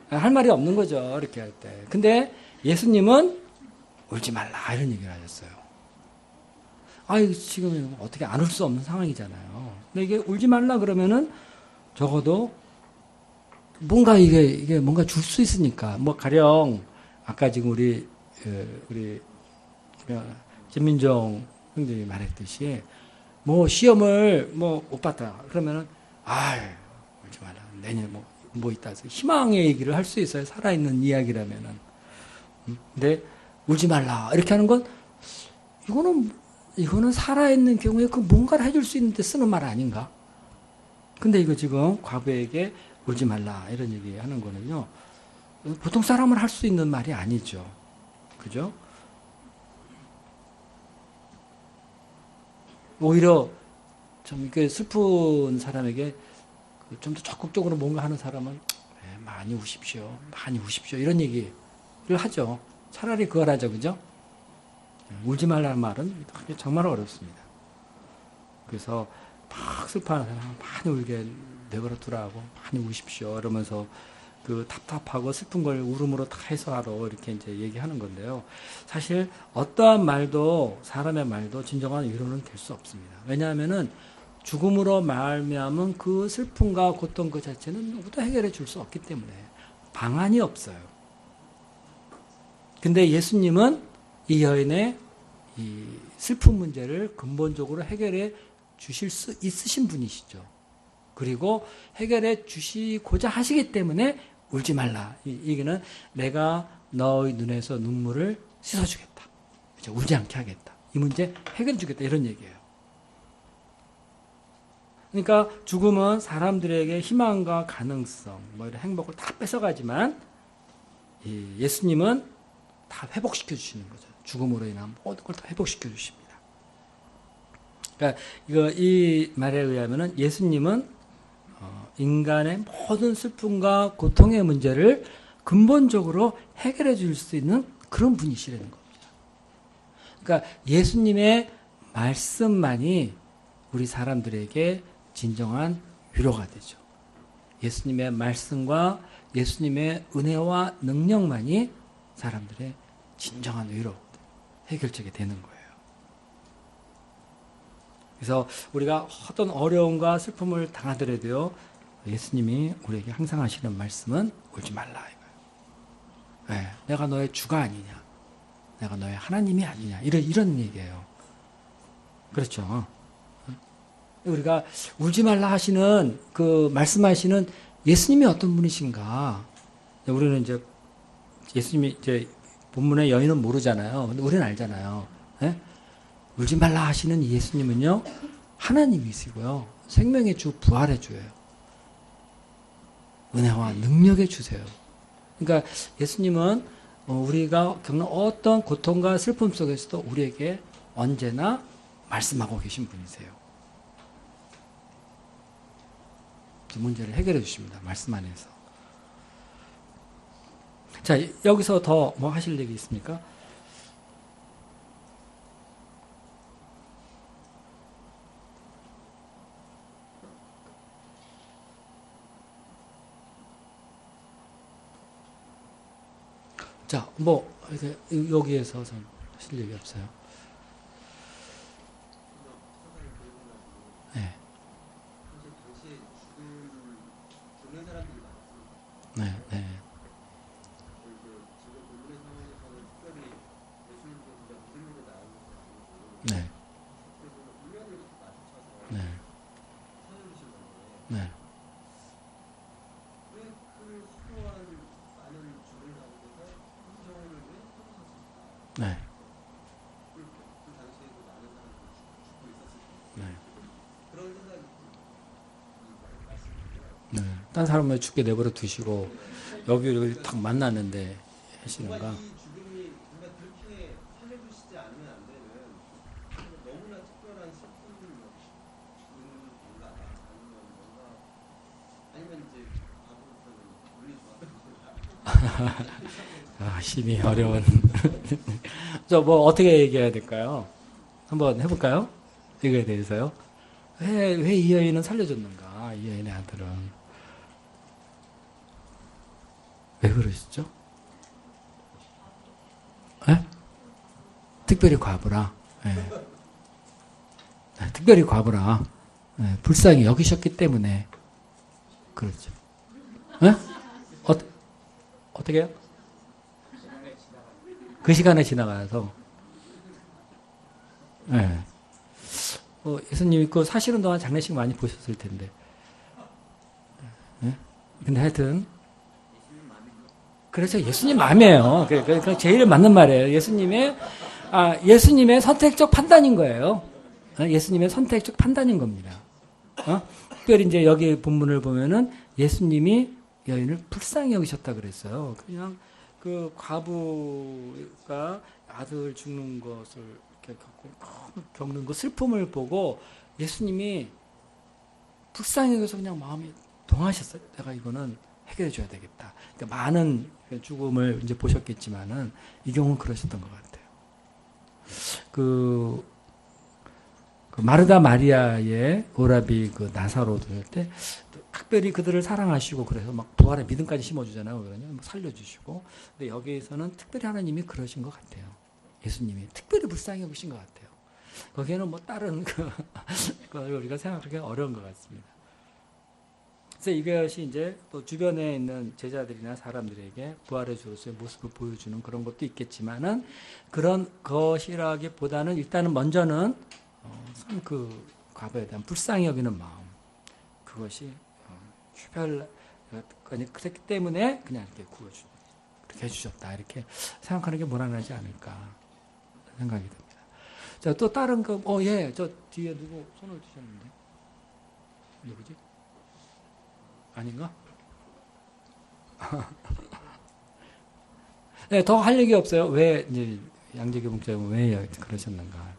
할 말이 없는 거죠. 이렇게 할 때. 근데 예수님은 울지 말라. 이런 얘기를 하셨어요. 지금 어떻게 안 울 수 없는 상황이잖아요. 근데 이게 울지 말라 그러면은 적어도 뭔가 이게 뭔가 줄 수 있으니까. 뭐 가령 아까 지금 우리 진민정 형님이 말했듯이 뭐 시험을 못 봤다 그러면은 울지 말라. 내년에 뭐 있다 해서 희망의 얘기를 할 수 있어요. 살아있는 이야기라면은. 근데 울지 말라 이렇게 하는 건 이거는 살아있는 경우에 그 뭔가를 해줄 수 있는데 쓰는 말 아닌가? 근데 이거 지금 과부에게 울지 말라 이런 얘기 하는 거는요. 보통 사람은 할 수 있는 말이 아니죠. 그죠? 오히려 좀 이렇게 슬픈 사람에게 좀 더 적극적으로 뭔가 하는 사람은 많이 우십시오. 많이 우십시오. 이런 얘기를 하죠. 차라리 그걸 하죠. 그죠? 울지 말라는 말은 정말 어렵습니다. 그래서 막 슬퍼하는 사람 많이 울게 내버려 두라고 많이 우십시오. 이러면서 그 답답하고 슬픈 걸 울음으로 다 해소하러 이렇게 이제 얘기하는 건데요. 사실 어떠한 말도 사람의 말도 진정한 위로는 될 수 없습니다. 왜냐하면은 죽음으로 말미암은 그 슬픔과 고통 그 자체는 누구도 해결해 줄 수 없기 때문에 방안이 없어요. 근데 예수님은 이 여인의 이 슬픈 문제를 근본적으로 해결해 주실 수 있으신 분이시죠. 그리고 해결해 주시고자 하시기 때문에 울지 말라. 이게는 내가 너의 눈에서 눈물을 씻어주겠다. 울지 않게 하겠다. 이 문제 해결해 주겠다. 이런 얘기예요. 그러니까 죽음은 사람들에게 희망과 가능성, 이런 행복을 다 뺏어가지만 예수님은 다 회복시켜 주시는 거죠. 죽음으로 인한 모든 걸 다 회복시켜 주십니다. 그러니까 이 말에 의하면은 예수님은 인간의 모든 슬픔과 고통의 문제를 근본적으로 해결해 줄 수 있는 그런 분이시라는 겁니다. 그러니까 예수님의 말씀만이 우리 사람들에게 진정한 위로가 되죠. 예수님의 말씀과 예수님의 은혜와 능력만이 사람들의 진정한 위로, 해결책이 되는 거예요. 그래서 우리가 어떤 어려움과 슬픔을 당하더라도요, 예수님이 우리에게 항상 하시는 말씀은 울지 말라 이거예요. 내가 너의 주가 아니냐, 내가 너의 하나님이 아니냐, 이런 얘기예요. 그렇죠. 우리가 울지 말라 하시는 그 말씀하시는 예수님이 어떤 분이신가? 우리는 이제 예수님이 이제 본문의 여인은 모르잖아요. 근데 우리는 알잖아요. 네? 울지 말라 하시는 예수님은요, 하나님이시고요, 생명의 주, 부활의 주예요. 은혜와 능력의 주세요. 그러니까 예수님은 우리가 겪는 어떤 고통과 슬픔 속에서도 우리에게 언제나 말씀하고 계신 분이세요. 문제를 해결해 주십니다. 말씀 안에서. 자, 여기서 더 뭐 하실 얘기 있습니까? 자, 뭐 이렇게 여기에서 하실 얘기 없어요? 네, 사실 당시에 죽는 사람들이 많았습니다. 네, 네, 그리고 지금 본문의 상황에서는 특별히 예수님께서 진짜 무덤으로 나오는 네, 그래서 우연히 이렇게 마주쳐서 네, 살려주신 건데 네. 왜 그 수많은 많은 죽음 가운데서 인정을 왜 해주셨을까? 네, 그 당시에도 많은 사람들이 죽고 있었을 텐데 네. 그런 생각이 말씀이고요. 네. 딴 사람을 죽게 내버려 두시고 여기를 딱 만났는데 하시는가? 정말 이 죽음이 정말 그렇게 살려주시지 않으면 안 되는 정말 너무나 특별한 슬픔을 죽는 건가 아니면 뭔가 아니면 이제 과거부터는 운이 좋았던 건가 아, 심히 어려운. 저 뭐 어떻게 얘기해야 될까요? 한번 해볼까요? 이거에 대해서요. 왜 이 여인은 살려줬는가? 이 여인의 아들은. 왜 그러시죠? 에? 특별히 과부라. 예. 네, 특별히 과부라. 예, 불쌍히 여기셨기 때문에 그렇죠. 예? 어떻게 해요? 그 시간에 지나가서 예. 예수님이 그 사실은 동안 장례식 많이 보셨을 텐데. 예? 근데 하여튼 그래서 예수님 마음이에요. 그 제일 맞는 말이에요. 예수님의 선택적 판단인 거예요. 예수님의 선택적 판단인 겁니다. 특별히 이제 여기 본문을 보면은 예수님이 여인을 불쌍히 여기셨다 그랬어요. 그냥 그 과부가 아들 죽는 것을 이렇게 겪는 그 슬픔을 보고 예수님이 불쌍히 여기서 그냥 마음이 동하셨어요. 내가 이거는 해결해 줘야 되겠다. 그러니까 많은 죽음을 이제 보셨겠지만은 이 경우는 그러셨던 것 같아요. 그 마르다 마리아의 오라비 그 나사로 될 때 특별히 그들을 사랑하시고 그래서 막 부활의 믿음까지 심어주잖아요. 그러냐 살려주시고. 근데 여기에서는 특별히 하나님이 그러신 것 같아요. 예수님이 특별히 불쌍히 여기신 것 같아요. 거기에는 뭐 다른 그걸 우리가 생각하기 어려운 것 같습니다. 그래서 이것이 이제 또 주변에 있는 제자들이나 사람들에게 부활의 주로서의 모습을 보여주는 그런 것도 있겠지만은 그런 것이라기보다는 일단은 먼저는 그 과부에 대한 불쌍히 여기는 마음 그것이 그랬기 때문에 그냥 이렇게 그렇게 해주셨다 이렇게 생각하는 게 무난하지 않을까 생각이 듭니다. 자, 또 다른 저 뒤에 누구 손을 드셨는데 누구지? 아닌가? 네, 더 할 얘기 없어요. 왜 이제 양재기 목사님은 왜 그러셨는가?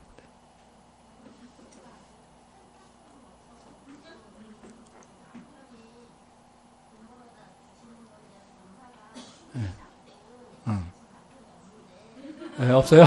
네, 없어요?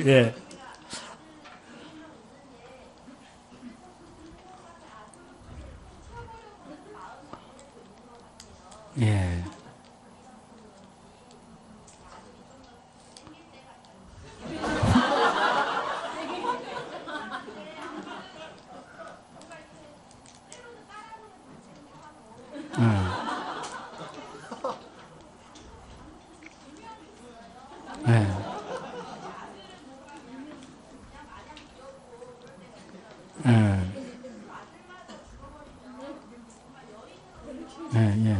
예. 예. 네. 네. 네, 예.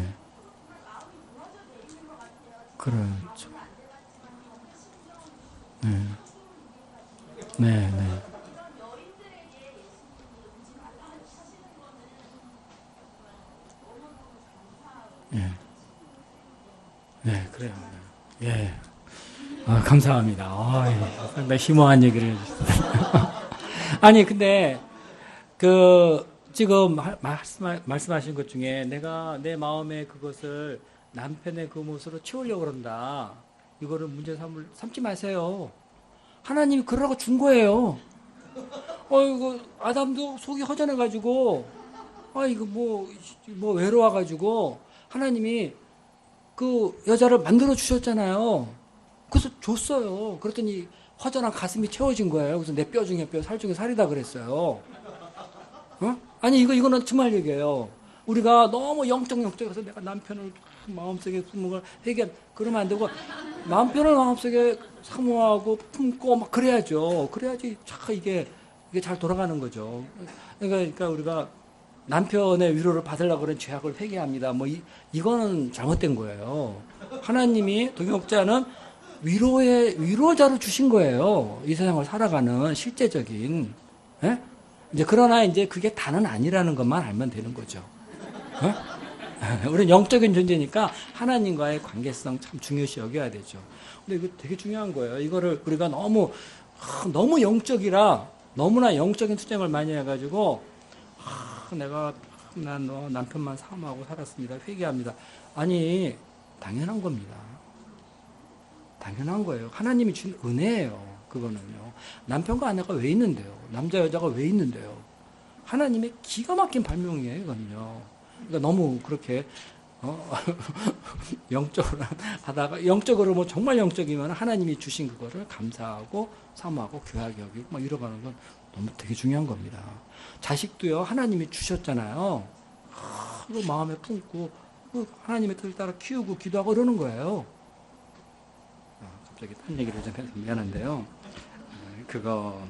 그렇죠. 네. 네, 네. 예. 네, 그래요. 예. 아, 감사합니다. 아, 예. 상당히 심오한 얘기를 해주셨어요. 아니, 근데, 지금 말씀하신 것 중에 내가 내 마음에 그것을 남편의 그 모습으로 채우려고 그런다. 이거를 문제 삼지 마세요. 하나님이 그러라고 준 거예요. 이거, 아담도 속이 허전해가지고, 이거 뭐 외로워가지고, 하나님이 그 여자를 만들어 주셨잖아요. 그래서 줬어요. 그랬더니 허전한 가슴이 채워진 거예요. 그래서 내 뼈 중에 뼈, 살 중에 살이다 그랬어요. 아니, 이거는 정말 얘기예요. 우리가 너무 영적해서 내가 남편을 마음속에 품은 걸 그러면 안 되고, 남편을 마음속에 사모하고 품고 막 그래야죠. 그래야지 참 이게 잘 돌아가는 거죠. 그러니까 우리가 남편의 위로를 받으려고 그런 죄악을 회개합니다. 이거는 잘못된 거예요. 하나님이 동역자는 위로자로 주신 거예요. 이 세상을 살아가는 실제적인. 예? 그러나 그게 다는 아니라는 것만 알면 되는 거죠. 우리는 영적인 존재니까 하나님과의 관계성 참 중요시 여겨야 되죠. 근데 이거 되게 중요한 거예요. 이거를 우리가 너무 영적이라 너무나 영적인 투쟁을 많이 해가지고 난 남편만 사모하고 살았습니다. 회개합니다. 아니, 당연한 겁니다. 당연한 거예요. 하나님이 준 은혜예요. 그거는요. 남편과 아내가 왜 있는데요? 남자 여자가 왜 있는데요? 하나님의 기가 막힌 발명이에요. 이거는요. 그러니까 너무 그렇게 영적으로 하다가 영적으로 정말 영적이면 하나님이 주신 그거를 감사하고 사모하고 귀하게 여기고 이러가는 건 너무 되게 중요한 겁니다. 자식도요. 하나님이 주셨잖아요. 그 마음에 품고 하나님의 뜻을 따라 키우고 기도하고 이러는 거예요. 갑자기 딴 얘기를 좀 해서 미안한데요. 그거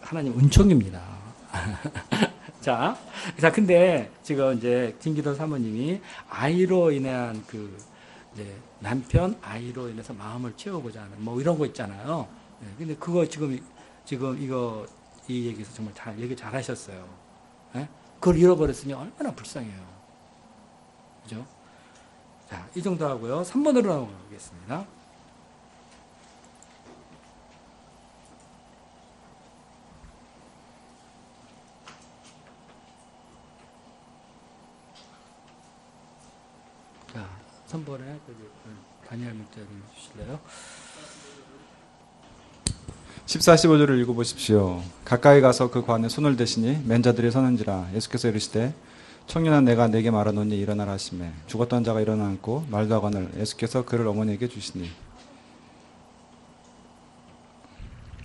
하나님 은총입니다. 자, 근데 지금 김기도 사모님이 아이로 인한 남편 아이로 인해서 마음을 채우고자 하는 이런 거 있잖아요. 근데 그거 지금 이 얘기에서 정말 얘기 잘 하셨어요. 그걸 잃어버렸으니 얼마나 불쌍해요. 그죠? 자, 이 정도 하고요. 3번으로 넘어가겠습니다. 자, 3번에 다니엘 목사님 주실래요? 14, 15절을 읽어보십시오. 가까이 가서 그 관에 손을 대시니 맨자들이 서는지라. 예수께서 이르시되 청년아 내가 내게 말하노니 일어나라 하시매 죽었던 자가 일어나 앉고 말도 하거늘 예수께서 그를 어머니에게 주시니.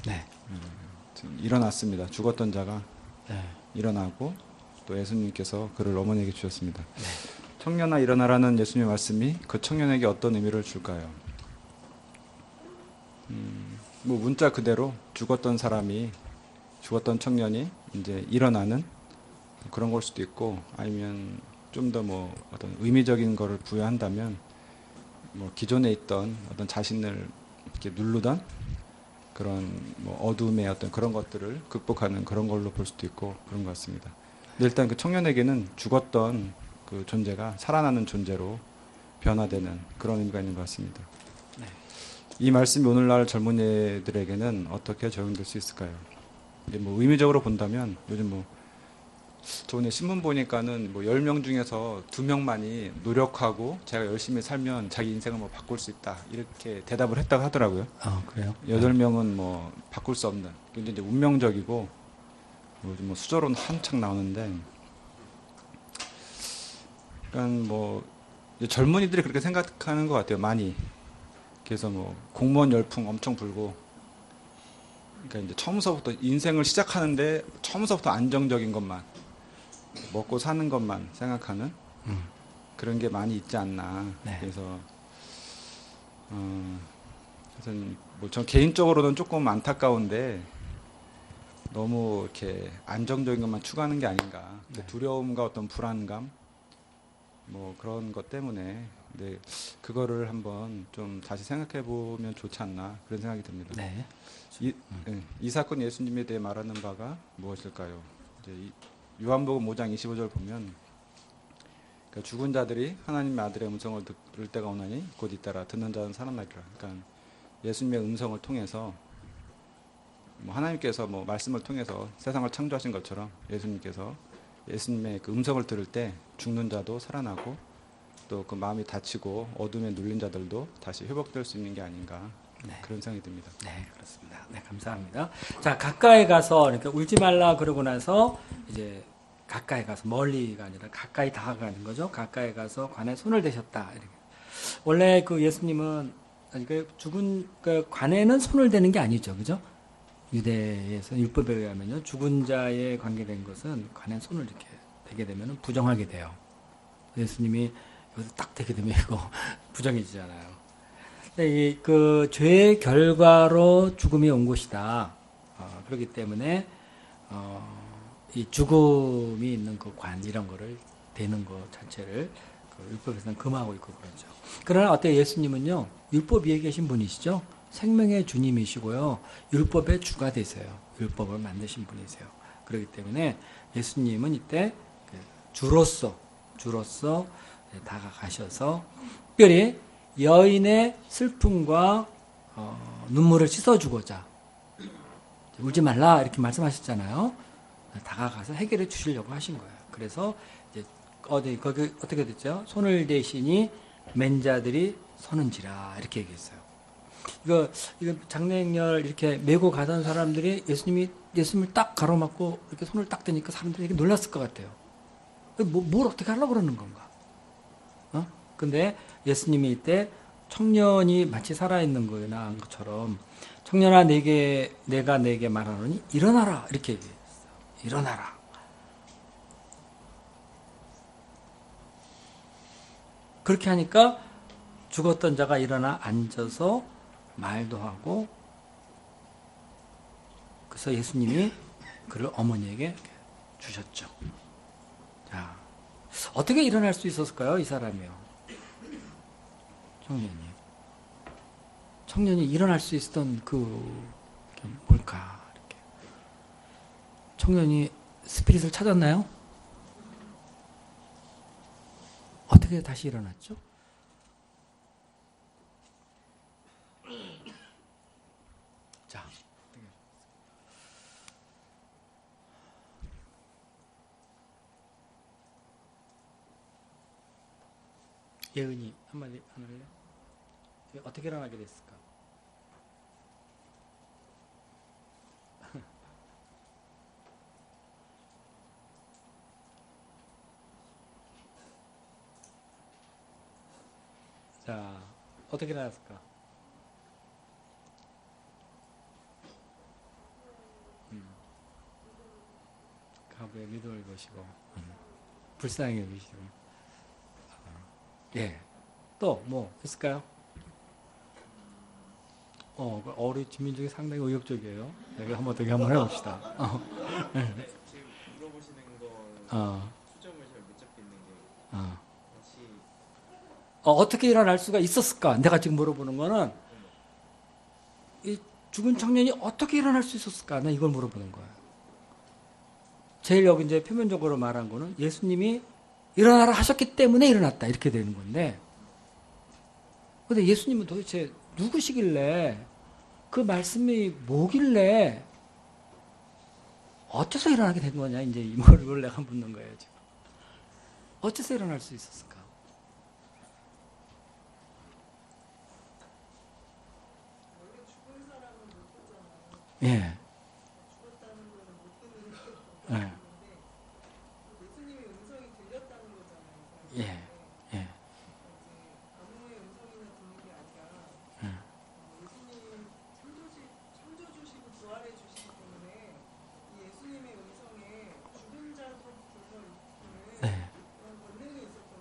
네. 일어났습니다. 죽었던 자가 네. 일어나고 또 예수님께서 그를 어머니에게 주셨습니다. 네. 청년아 일어나라는 예수님의 말씀이 그 청년에게 어떤 의미를 줄까요? 문자 그대로 죽었던 청년이 이제 일어나는 그런 걸 수도 있고, 아니면 좀 더 어떤 의미적인 거를 부여한다면 기존에 있던 어떤 자신을 이렇게 누르던 그런 어둠의 어떤 그런 것들을 극복하는 그런 걸로 볼 수도 있고 그런 것 같습니다. 근데 일단 그 청년에게는 죽었던 그 존재가 살아나는 존재로 변화되는 그런 의미가 있는 것 같습니다. 네. 이 말씀이 오늘날 젊은이들에게는 어떻게 적용될 수 있을까요? 의미적으로 본다면 요즘 저번에 신문 보니까는 10명 중에서 2명만이 노력하고 제가 열심히 살면 자기 인생을 바꿀 수 있다 이렇게 대답을 했다고 하더라고요. 그래요? 8명은 바꿀 수 없는 굉장히 이제 운명적이고 요즘 수저론 한창 나오는데, 그러니까 젊은이들이 그렇게 생각하는 것 같아요. 많이. 그래서 공무원 열풍 엄청 불고, 그러니까 이제 처음서부터 인생을 시작하는데 처음서부터 안정적인 것만 먹고 사는 것만 생각하는 그런 게 많이 있지 않나. 네. 그래서 우선 뭐전 개인적으로는 조금 안타까운데 너무 이렇게 안정적인 것만 추구하는 게 아닌가. 네. 두려움과 어떤 불안감 뭐 그런 것 때문에 근데 그거를 한번 좀 다시 생각해 보면 좋지 않나 그런 생각이 듭니다. 네. 이 사건 예수님에 대해 말하는 바가 무엇일까요? 이제 요한복음 5장 25절 보면 그러니까 죽은 자들이 하나님의 아들의 음성을 들을 때가 오나니 곧 잇따라 듣는 자는 살아나리라. 그러니까 예수님의 음성을 통해서 뭐 하나님께서 뭐 말씀을 통해서 세상을 창조하신 것처럼 예수님의 그 음성을 들을 때 죽는 자도 살아나고 또 그 마음이 다치고 어둠에 눌린 자들도 다시 회복될 수 있는 게 아닌가 네. 그런 생각이 듭니다. 네, 그렇습니다. 네, 감사합니다. 자, 가까이 가서, 그러니까 울지 말라 그러고 나서, 이제, 가까이 가서, 멀리가 아니라 가까이 다가가는 거죠. 가까이 가서 관에 손을 대셨다. 이렇게. 원래 그 예수님은, 그러니까 죽은, 그 관에는 손을 대는 게 아니죠. 그죠? 유대에서 율법에 의하면요. 죽은 자에 관계된 것은 관에 손을 이렇게 대게 되면 부정하게 돼요. 예수님이 여기서 딱 대게 되면 이거 부정해지잖아요. 그 죄의 결과로 죽음이 온 것이다. 그렇기 때문에 이 죽음이 있는 그 관 이런 거를 대는 것 자체를 그 율법에서는 금하고 있고 그러죠. 그러나 어때요? 예수님은요 율법 위에 계신 분이시죠. 생명의 주님이시고요. 율법의 주가 되세요. 율법을 만드신 분이세요. 그렇기 때문에 예수님은 이때 주로서 다가가셔서 특별히 여인의 슬픔과 눈물을 씻어주고자 울지 말라 이렇게 말씀하셨잖아요. 다가가서 해결해 주시려고 하신 거예요. 그래서 이제 거기 어떻게 됐죠? 손을 대시니 맨 자들이 서는지라 이렇게 얘기했어요. 이거 장례행렬 이렇게 메고 가던 사람들이 예수님을 딱 가로막고 이렇게 손을 딱 대니까 사람들이 이렇게 놀랐을 것 같아요. 뭘 어떻게 하려고 그러는 건가? 근데 예수님이 이때 청년이 마치 살아있는 거나 한 것처럼 청년아 내가 내게 말하노니 일어나라 이렇게 얘기했어요. 일어나라. 그렇게 하니까 죽었던 자가 일어나 앉아서 말도 하고 그래서 예수님이 그를 어머니에게 주셨죠. 자, 어떻게 일어날 수 있었을까요? 이 사람이요. 청년이 일어날 수 있었던 뭘까? 이렇게. 청년이 스피릿을 찾았나요? 어떻게 다시 일어났죠? 자, 예은이 한마디 안 할래? 어떻게 일어나게 됐을까? 자, 어떻게 일어났을까? 가부의 믿음을 보시고 불쌍히 여기시고 예. 또 뭐 있을까요? 우리 진민족이 상당히 의욕적이에요. 여기 한번 해봅시다. 지금 물어보시는 거 초점을 잘 못 잡겠는 게 마치 어떻게 일어날 수가 있었을까? 내가 지금 물어보는 거는 이 죽은 청년이 어떻게 일어날 수 있었을까? 나 이걸 물어보는 거예요. 제일 여기 이제 표면적으로 말한 거는 예수님이 일어나라 하셨기 때문에 일어났다 이렇게 되는 건데, 근데 예수님은 도대체 누구시길래 그 말씀이 뭐길래 어째서 일어나게 된 거냐 이제 이걸 내가 묻는 거예요 지금. 어째서 일어날 수 있었을까? 예. 예. 예수님의 음성이 들렸다는 거잖아요. 예. 예. 아무의 음성이나 듣는 게 아니라 예수님 창조주시고 부활해 주시기 때문에 이 예수님의 음성에 죽은 자도 불러일으키는 네. 그런 권능이 있었던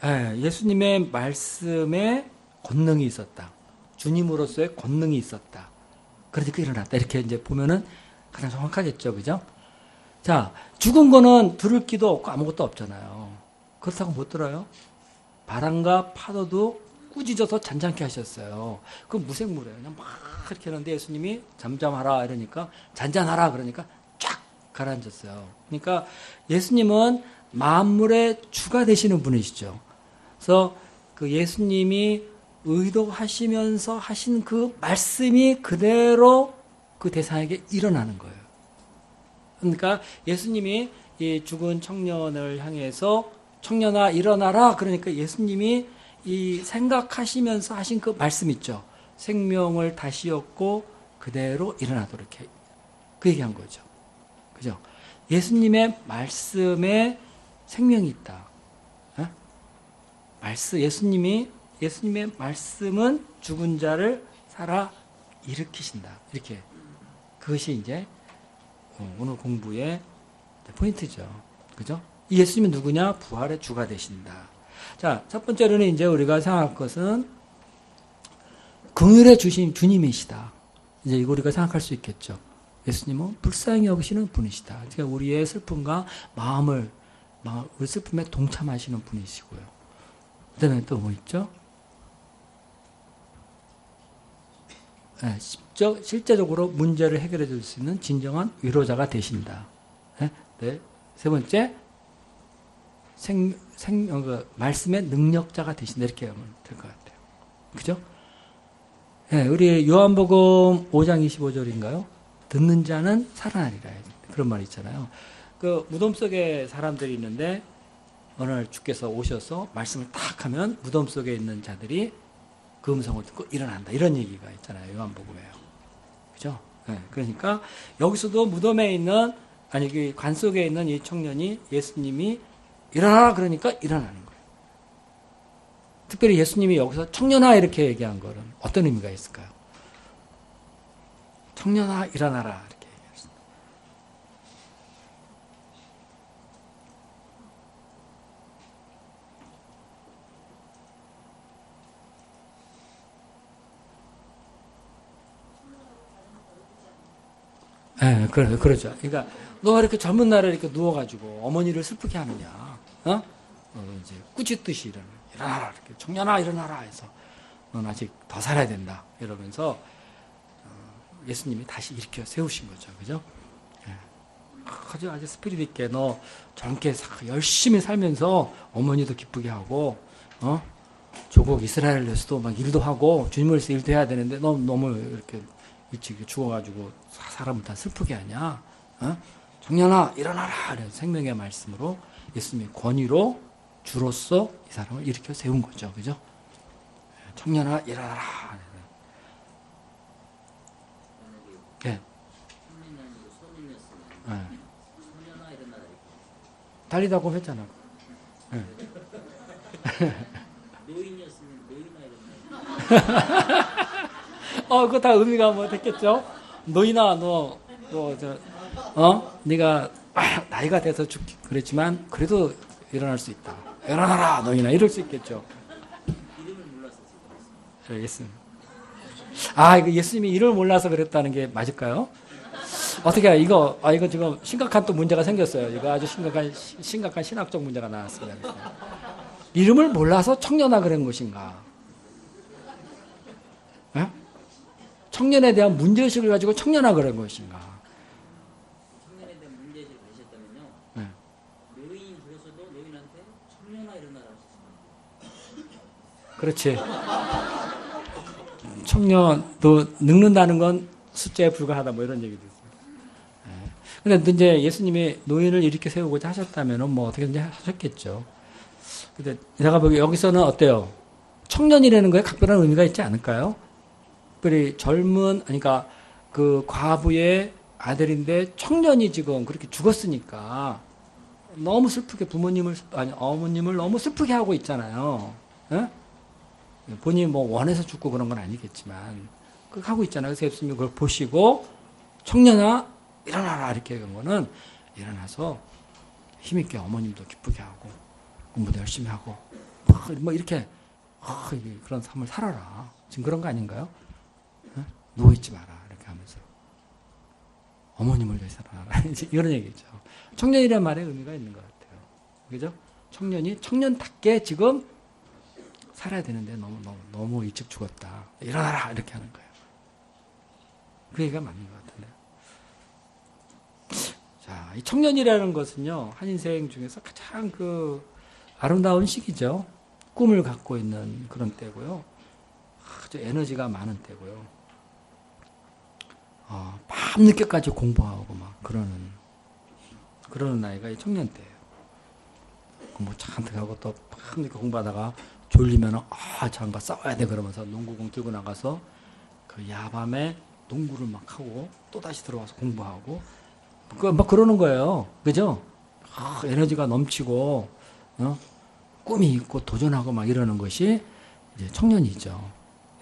예수님의 말씀에 권능이 있었다. 주님으로서의 권능이 있었다. 그러니까 일어났다. 이렇게 이제 보면은 가장 정확하겠죠. 그죠? 자, 죽은 거는 들을 기도 없고 아무것도 없잖아요. 그렇다고 못 들어요? 바람과 파도도 꾸짖어서 잔잔케 하셨어요. 그건 무생물이에요. 그냥 막 그렇게 하는데 예수님이 잠잠하라 이러니까 잔잔하라 그러니까 쫙 가라앉았어요. 그러니까 예수님은 만물의 주가 되시는 분이시죠. 그래서 그 예수님이 의도하시면서 하신 그 말씀이 그대로 그 대상에게 일어나는 거예요. 그러니까 예수님이 이 죽은 청년을 향해서 청년아 일어나라 그러니까 예수님이 이 생각하시면서 하신 그 말씀 있죠. 생명을 다시 얻고 그대로 일어나도록 이렇게 그 얘기한 거죠. 그죠? 예수님의 말씀에 생명이 있다. 예수님의 말씀은 죽은 자를 살아 일으키신다. 이렇게 그것이 이제 오늘 공부의 포인트죠. 그죠? 이 예수님은 누구냐? 부활의 주가 되신다. 자, 첫 번째로는 이제 우리가 생각할 것은 긍휼의 주님이시다. 이제 이거 우리가 생각할 수 있겠죠. 예수님은 불쌍히 여기시는 분이시다. 그러니까 우리의 슬픔과 우리 슬픔에 동참하시는 분이시고요. 그 다음에 또 뭐 있죠? 네, 실제적으로 문제를 해결해 줄 수 있는 진정한 위로자가 되신다. 네. 세 번째, 말씀의 능력자가 되신다. 이렇게 하면 될 것 같아요. 그죠? 네, 우리 요한복음 5장 25절인가요? 듣는 자는 살아나리라. 그런 말이 있잖아요. 그 무덤 속에 사람들이 있는데 어느 날 주께서 오셔서 말씀을 딱 하면 무덤 속에 있는 자들이 그 음성을 듣고 일어난다. 이런 얘기가 있잖아요. 요한복음에요. 그죠? 네, 그러니까 여기서도 무덤에 있는 관 속에 있는 이 청년이 예수님이 일어나라 그러니까 일어나는 거예요. 특별히 예수님이 여기서 청년아 이렇게 얘기한 거는 어떤 의미가 있을까요? 청년아 일어나라 이렇게 얘기했습니다. 네, 그렇죠. 그러니까 너 이렇게 젊은 날에 이렇게 누워가지고 어머니를 슬프게 하느냐? 이제 꾸짖듯이 일어나라 이렇게 청년아 일어나라 해서 넌 아직 더 살아야 된다 이러면서 예수님이 다시 일으켜 세우신 거죠, 그죠? 아주 스피릿 있게 너 젊게 열심히 살면서 어머니도 기쁘게 하고 조국 이스라엘에서도 막 일도 하고 주님을 위해서 일도 해야 되는데 너 너무 이렇게 일찍 죽어가지고 사람을 다 슬프게 하냐? 청년아 일어나라! 생명의 말씀으로 예수님의 권위로 주로서 이 사람을 일으켜 세운 거죠. 그죠? 청년아 일어나라! 예. 달리다고 했잖아. 예. 노인이었으면 노인아 일어나라. 그거 다 의미가 뭐 됐겠죠? 노인아, 네가 나이가 돼서 그랬지만 그래도 일어날 수 있다. 일어나라, 노인아, 이럴 수 있겠죠. 이름을 몰라서 지금 알겠습니다. 이거 예수님이 이름을 몰라서 그랬다는 게 맞을까요? 어떻게 이거 지금 심각한 또 문제가 생겼어요. 이거 아주 심각한 신학적 문제가 나왔습니다. 이름을 몰라서 청년아 그런 것인가? 네? 청년에 대한 문제의식을 가지고 청년아 그런 것인가? 청년에 대한 문제의식을 가지셨다면요. 네. 노인이 들어서도 노인한테 청년아 일어나라 하셨습니다. 그렇지. 청년도 늙는다는 건 숫자에 불과하다 뭐 이런 얘기도 있어요. 그런데 이제 예수님이 노인을 일으켜 세우고자 하셨다면 뭐 어떻게든지 하셨겠죠. 근데 내가 보기 여기서는 어때요? 청년이라는 거에 각별한 의미가 있지 않을까요? 특별히 그러니까 그 과부의 아들인데 청년이 지금 그렇게 죽었으니까 너무 슬프게 어머님을 너무 슬프게 하고 있잖아요. 예? 본인이 뭐 원해서 죽고 그런 건 아니겠지만 그렇게 하고 있잖아요. 그래서 예수님이 그걸 보시고 청년아 일어나라 이렇게 한 거는 일어나서 힘있게 어머님도 기쁘게 하고 공부도 열심히 하고 뭐 이렇게 그런 삶을 살아라. 지금 그런 거 아닌가요? 누워있지 마라. 이렇게 하면서. 어머님을 위해서 살아라. 이런 얘기죠. 청년이라는 말에 의미가 있는 것 같아요. 그죠? 청년이 청년답게 지금 살아야 되는데 너무 일찍 죽었다. 일어나라. 이렇게 하는 거예요. 그 얘기가 맞는 것 같은데요. 자, 이 청년이라는 것은요, 한 인생 중에서 가장 아름다운 시기죠. 꿈을 갖고 있는 그런 때고요. 아주 에너지가 많은 때고요. 밤늦게까지 공부하고 막 그러는 나이가 이 청년 때예요. 공부 잔뜩 하고 또 밤늦게 공부하다가 졸리면 장과 싸워야 돼 그러면서 농구공 들고 나가서 그 야밤에 농구를 막 하고 또 다시 들어와서 공부하고 막 그러는 거예요. 그죠? 에너지가 넘치고 꿈이 있고 도전하고 막 이러는 것이 이제 청년이죠.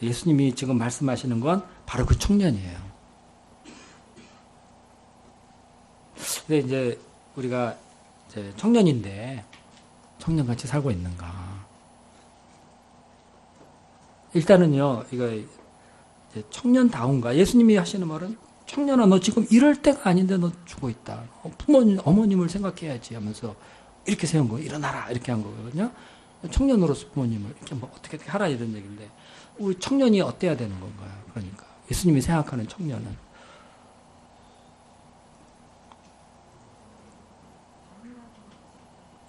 예수님이 지금 말씀하시는 건 바로 그 청년이에요. 근데 이제 우리가 이제 청년인데 청년같이 살고 있는가? 일단은요, 이거 이제 청년다운가? 예수님이 하시는 말은 청년아, 너 지금 이럴 때가 아닌데 너 죽어 있다. 어머님을 생각해야지 하면서 이렇게 세운 거, 일어나라 이렇게 한 거거든요. 청년으로서 부모님을 이렇게 뭐 어떻게 하라 이런 얘기인데 우리 청년이 어때야 되는 건가요? 그러니까 예수님이 생각하는 청년은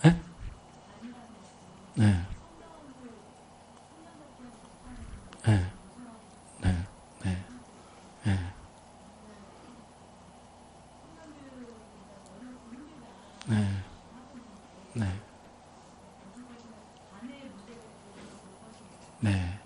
네? 네. 네. 네. 네. 네. 네. 네. 네.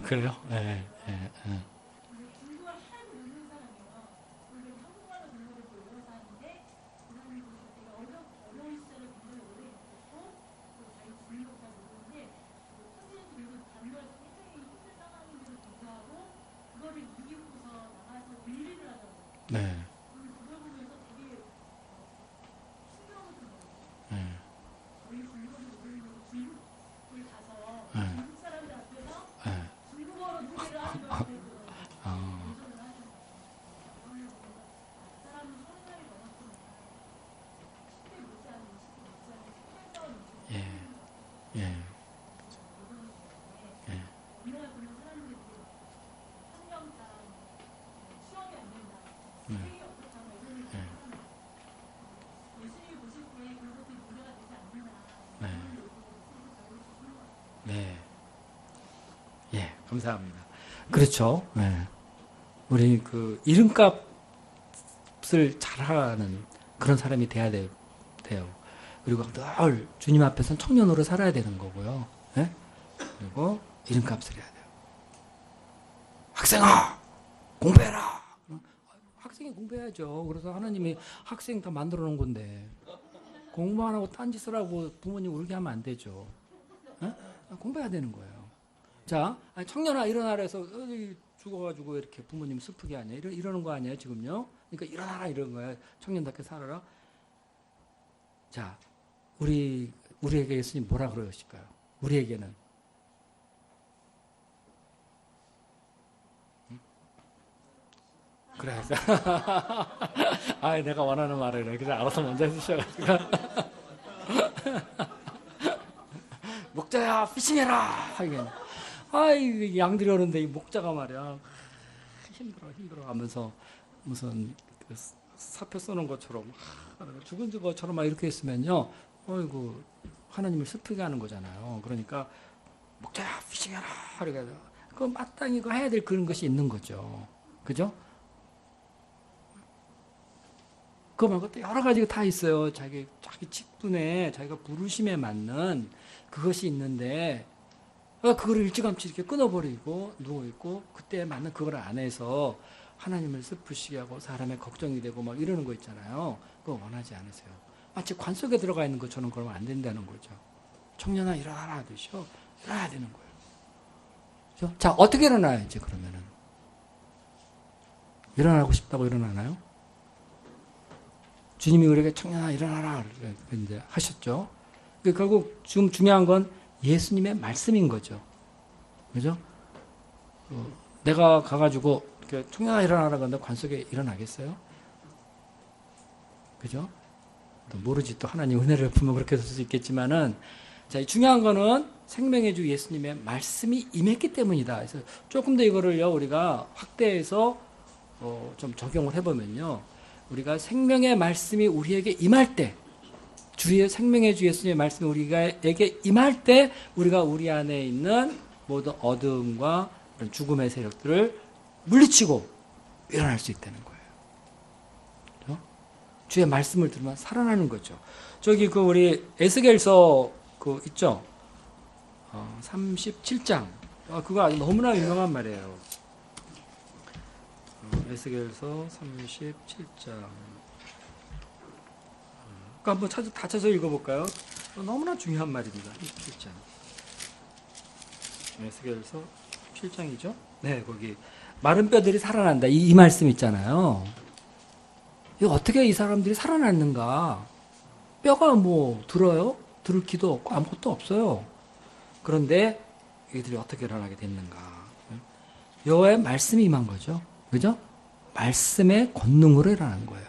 그래요? 네. 네. 네. 네. 네. 네. 예, 감사합니다. 그렇죠. 네. 우리 이름값을 잘하는 그런 사람이 돼야 돼요. 그리고 늘 주님 앞에서는 청년으로 살아야 되는 거고요. 네? 그리고 이름값을 해야 돼요. 학생아, 공부해라. 학생이 공부해야죠. 그래서 하나님이 학생 다 만들어 놓은 건데 공부 안 하고 딴짓을 하고 부모님 울게 하면 안 되죠. 네? 공부해야 되는 거예요. 자, 청년아 일어나라 해서 죽어가지고 이렇게 부모님 슬프게 하냐 이러는 거 아니에요 지금요? 그러니까 일어나라 이런 거예요. 청년답게 살아라. 자, 우리에게 예수님 뭐라 그러실까요? 우리에게는 그래. 내가 원하는 말을 그래 알아서 먼저 해주셔가지고 목자야 피싱해라 하긴. 양들이 오는데 이 목자가 말이야 힘들어 하면서 무슨 사표 쏘는 것처럼 죽은 것처럼 막 이렇게 했으면요, 어이구 하나님을 슬프게 하는 거잖아요. 그러니까 목자야 피싱해라 그러니까 그 마땅히 해야 될 그런 것이 있는 거죠. 그죠? 그거 말고 또 여러 가지가 다 있어요. 자기 직분에, 자기가 부르심에 맞는 그것이 있는데, 그거를 일찌감치 이렇게 끊어버리고, 누워있고, 그때 맞는 그걸 안 해서 하나님을 슬프시게 하고 사람의 걱정이 되고 막 이러는 거 있잖아요. 그거 원하지 않으세요. 마치 관 속에 들어가 있는 것처럼 그러면 안 된다는 거죠. 청년아, 일어나라 하듯이요. 일어나야 되는 거예요. 그렇죠? 자, 어떻게 일어나야지, 그러면은? 일어나고 싶다고 일어나나요? 주님이 우리에게 청년아, 일어나라. 이제 하셨죠. 결국 지금 중요한 건 예수님의 말씀인 거죠. 그죠? 내가 가가지고, 청년아, 일어나라. 근데 관 속에 일어나겠어요? 그죠? 또 모르지, 또 하나님 은혜를 베풀면 그렇게 될 수 있겠지만은, 자, 중요한 거는 생명의 주 예수님의 말씀이 임했기 때문이다. 그래서 조금 더 이거를요, 우리가 확대해서 좀 적용을 해보면요, 우리가 생명의 말씀이 우리에게 임할 때, 주의 생명의 주 예수님의 말씀이 우리에게 임할 때, 우리가 우리 안에 있는 모든 어두움과 죽음의 세력들을 물리치고 일어날 수 있다는 거예요. 그렇죠? 주의 말씀을 들으면 살아나는 거죠. 저기 우리 에스겔서 있죠? 37장. 그거 아주 너무나 유명한 말이에요. 에스겔서 37장. 한번 다 찾아서 읽어볼까요? 너무나 중요한 말입니다. 37장. 에스겔서 7장이죠? 네, 거기. 마른 뼈들이 살아난다. 이 말씀 있잖아요. 이거 어떻게 이 사람들이 살아났는가? 뼈가 뭐 들어요? 들을 기도 없고 아무것도 없어요. 그런데 이들이 어떻게 일어나게 됐는가? 여호와의 말씀이 임한 거죠. 그죠? 말씀의 권능으로 일어난 거예요.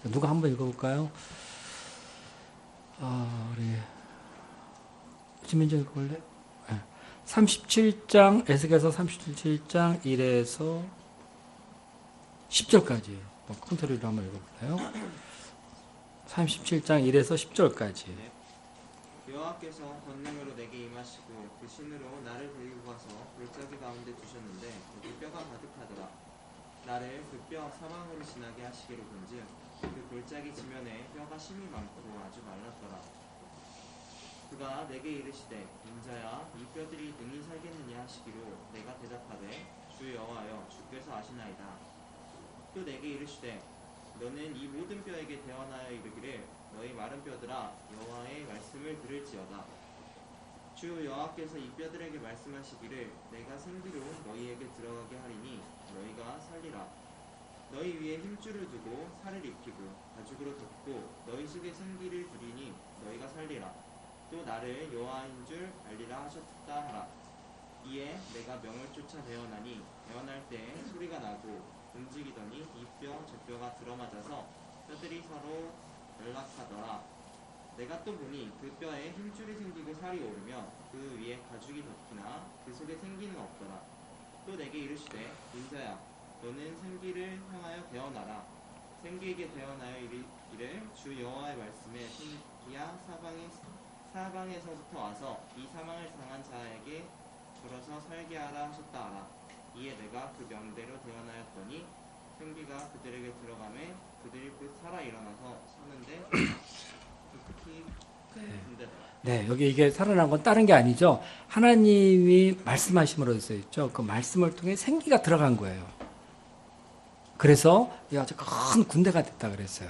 누가 한번 읽어볼까요? 우리 지민정 읽어볼래요? 네. 37장, 에스겔서 37장 1에서 10절까지 컨트롤로 한번 읽어볼까요? 37장 1에서 10절까지. 여호와께서 권능으로 내게 임하시고 그 신으로 나를 데리고 가서 골짜기 가운데 두셨는데 거기 뼈가 가득하더라. 나를 그 뼈 사망으로 지나게 하시기로 본즉 그 골짜기 지면에 뼈가 심이 많고 아주 말랐더라. 그가 내게 이르시되 인자야 이 뼈들이 능히 살겠느냐 하시기로 내가 대답하되 주 여호와여 주께서 아시나이다. 또 내게 이르시되 너는 이 모든 뼈에게 대언하여 이르기를 너희 마른 뼈들아 여호와의 말씀을 들을지어다. 주 여호와께서 이 뼈들에게 말씀하시기를 내가 생기로 너희에게 들어가게 하리니 너희가 살리라. 너희 위에 힘줄을 두고 살을 입히고 가죽으로 덮고 너희 속에 생기를 두리니 너희가 살리라. 또 나를 여호와인 줄 알리라 하셨다 하라. 이에 내가 명을 쫓아 대언하니 대언할 때 소리가 나고 움직이더니 이 뼈 저 뼈가 들어맞아서 뼈들이 서로 연락하더라. 내가 또 보니 그 뼈에 힘줄이 생기고 살이 오르며 그 위에 가죽이 덮이나 그 속에 생기는 없더라. 또 내게 이르시되 인자야 너는 생기를 향하여 대언하라. 생기에게 대언하여 이를 주 여호와의 말씀에 생기야 사방에서부터 와서 이 사망을 당한 자에게 불어서 살게 하라 하셨다 하라. 이에 내가 그 명대로 대언하였더니 생기가 그들에게 들어가매 그들이 곧 살아 일어나서 서는데 극히 큰 군대더라. 네, 여기 이게 살아난 건 다른 게 아니죠. 하나님이 말씀하심으로 되어 있죠. 그 말씀을 통해 생기가 들어간 거예요. 그래서 이게 아주 큰 군대가 됐다 그랬어요.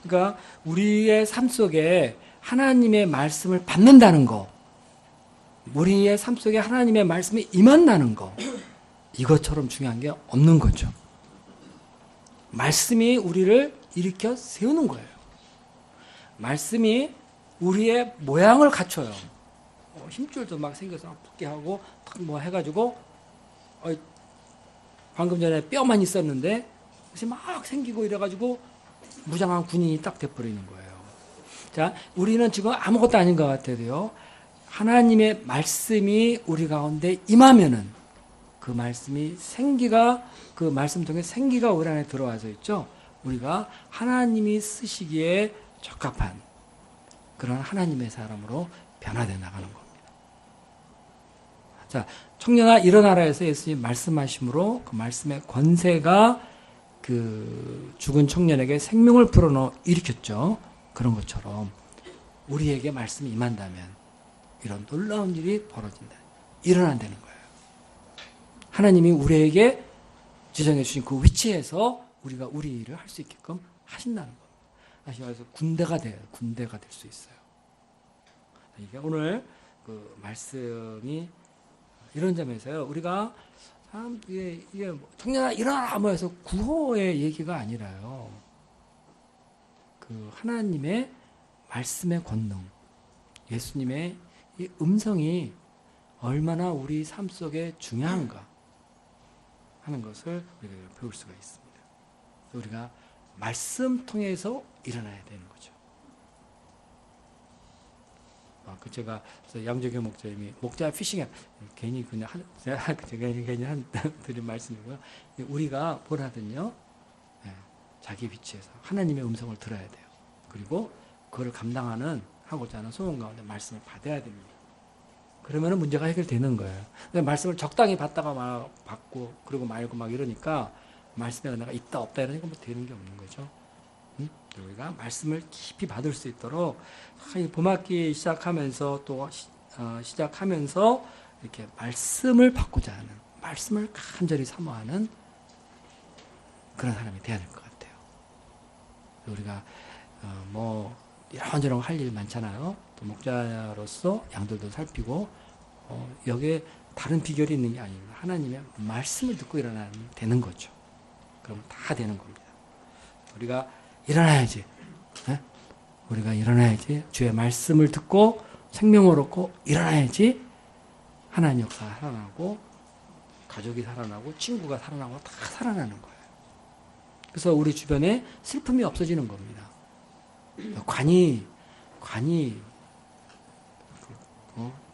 그러니까 우리의 삶 속에 하나님의 말씀을 받는다는 거, 우리의 삶 속에 하나님의 말씀이 임한다는 거, 이것처럼 중요한 게 없는 거죠. 말씀이 우리를 일으켜 세우는 거예요. 말씀이 우리의 모양을 갖춰요. 힘줄도 막 생겨서 붙게 하고 뭐 해가지고 방금 전에 뼈만 있었는데 그래서 막 생기고 이래가지고 무장한 군인이 딱 돼버리는 거예요. 자, 우리는 지금 아무것도 아닌 것 같아도요. 하나님의 말씀이 우리 가운데 임하면은 그 말씀이 생기가 그 말씀 통해 생기가 우리 안에 들어와서 있죠. 우리가 하나님이 쓰시기에 적합한 그런 하나님의 사람으로 변화되어 나가는 겁니다. 자, 청년아 일어나라 해서 예수님 말씀하심으로 그 말씀의 권세가 그 죽은 청년에게 생명을 불어넣어 일으켰죠. 그런 것처럼 우리에게 말씀이 임한다면 이런 놀라운 일이 벌어진다. 일어난다는 거예요. 하나님이 우리에게 지정해 주신 그 위치에서 우리가 우리 일을 할 수 있게끔 하신다는 겁니다. 다시 말해서 군대가 될 수 있어요. 이게 오늘 그 말씀이 이런 점에서요. 우리가 참 이게 청년아 일어나라 뭐 해서 구호의 얘기가 아니라요. 그 하나님의 말씀의 권능, 예수님의 이 음성이 얼마나 우리 삶 속에 중요한가 하는 것을 우리가 배울 수가 있습니다. 우리가 말씀 통해서 일어나야 되는 거죠. 그 제가 양조교 목사님이 목자 피싱에 괜히 그냥 제가 괜히 한 드린 말씀이고요. 우리가 뭘 하든요, 자기 위치에서 하나님의 음성을 들어야 돼요. 그리고 그걸 감당하는 하고자 하는 소원 가운데 말씀을 받아야 됩니다. 그러면은 문제가 해결되는 거예요. 근데 말씀을 적당히 받다가 받고 그리고 말고 막 이러니까 말씀에 은혜가 있다 없다 이러니까 뭐 되는 게 없는 거죠. 우리가 말씀을 깊이 받을 수 있도록 봄학기 시작하면서 또 시작하면서 이렇게 말씀을 받고자 하는, 말씀을 간절히 사모하는 그런 사람이 돼야 될 것 같아요. 우리가 뭐 이런저런 할 일 많잖아요. 또 목자로서 양들도 살피고 여기에 다른 비결이 있는 게 아닙니다. 하나님의 말씀을 듣고 일어나면 되는 거죠. 그럼 다 되는 겁니다. 우리가 일어나야지. 네? 우리가 일어나야지. 주의 말씀을 듣고 생명을 얻고 일어나야지. 하나님 역사가 살아나고 가족이 살아나고 친구가 살아나고 다 살아나는 거예요. 그래서 우리 주변에 슬픔이 없어지는 겁니다. 관이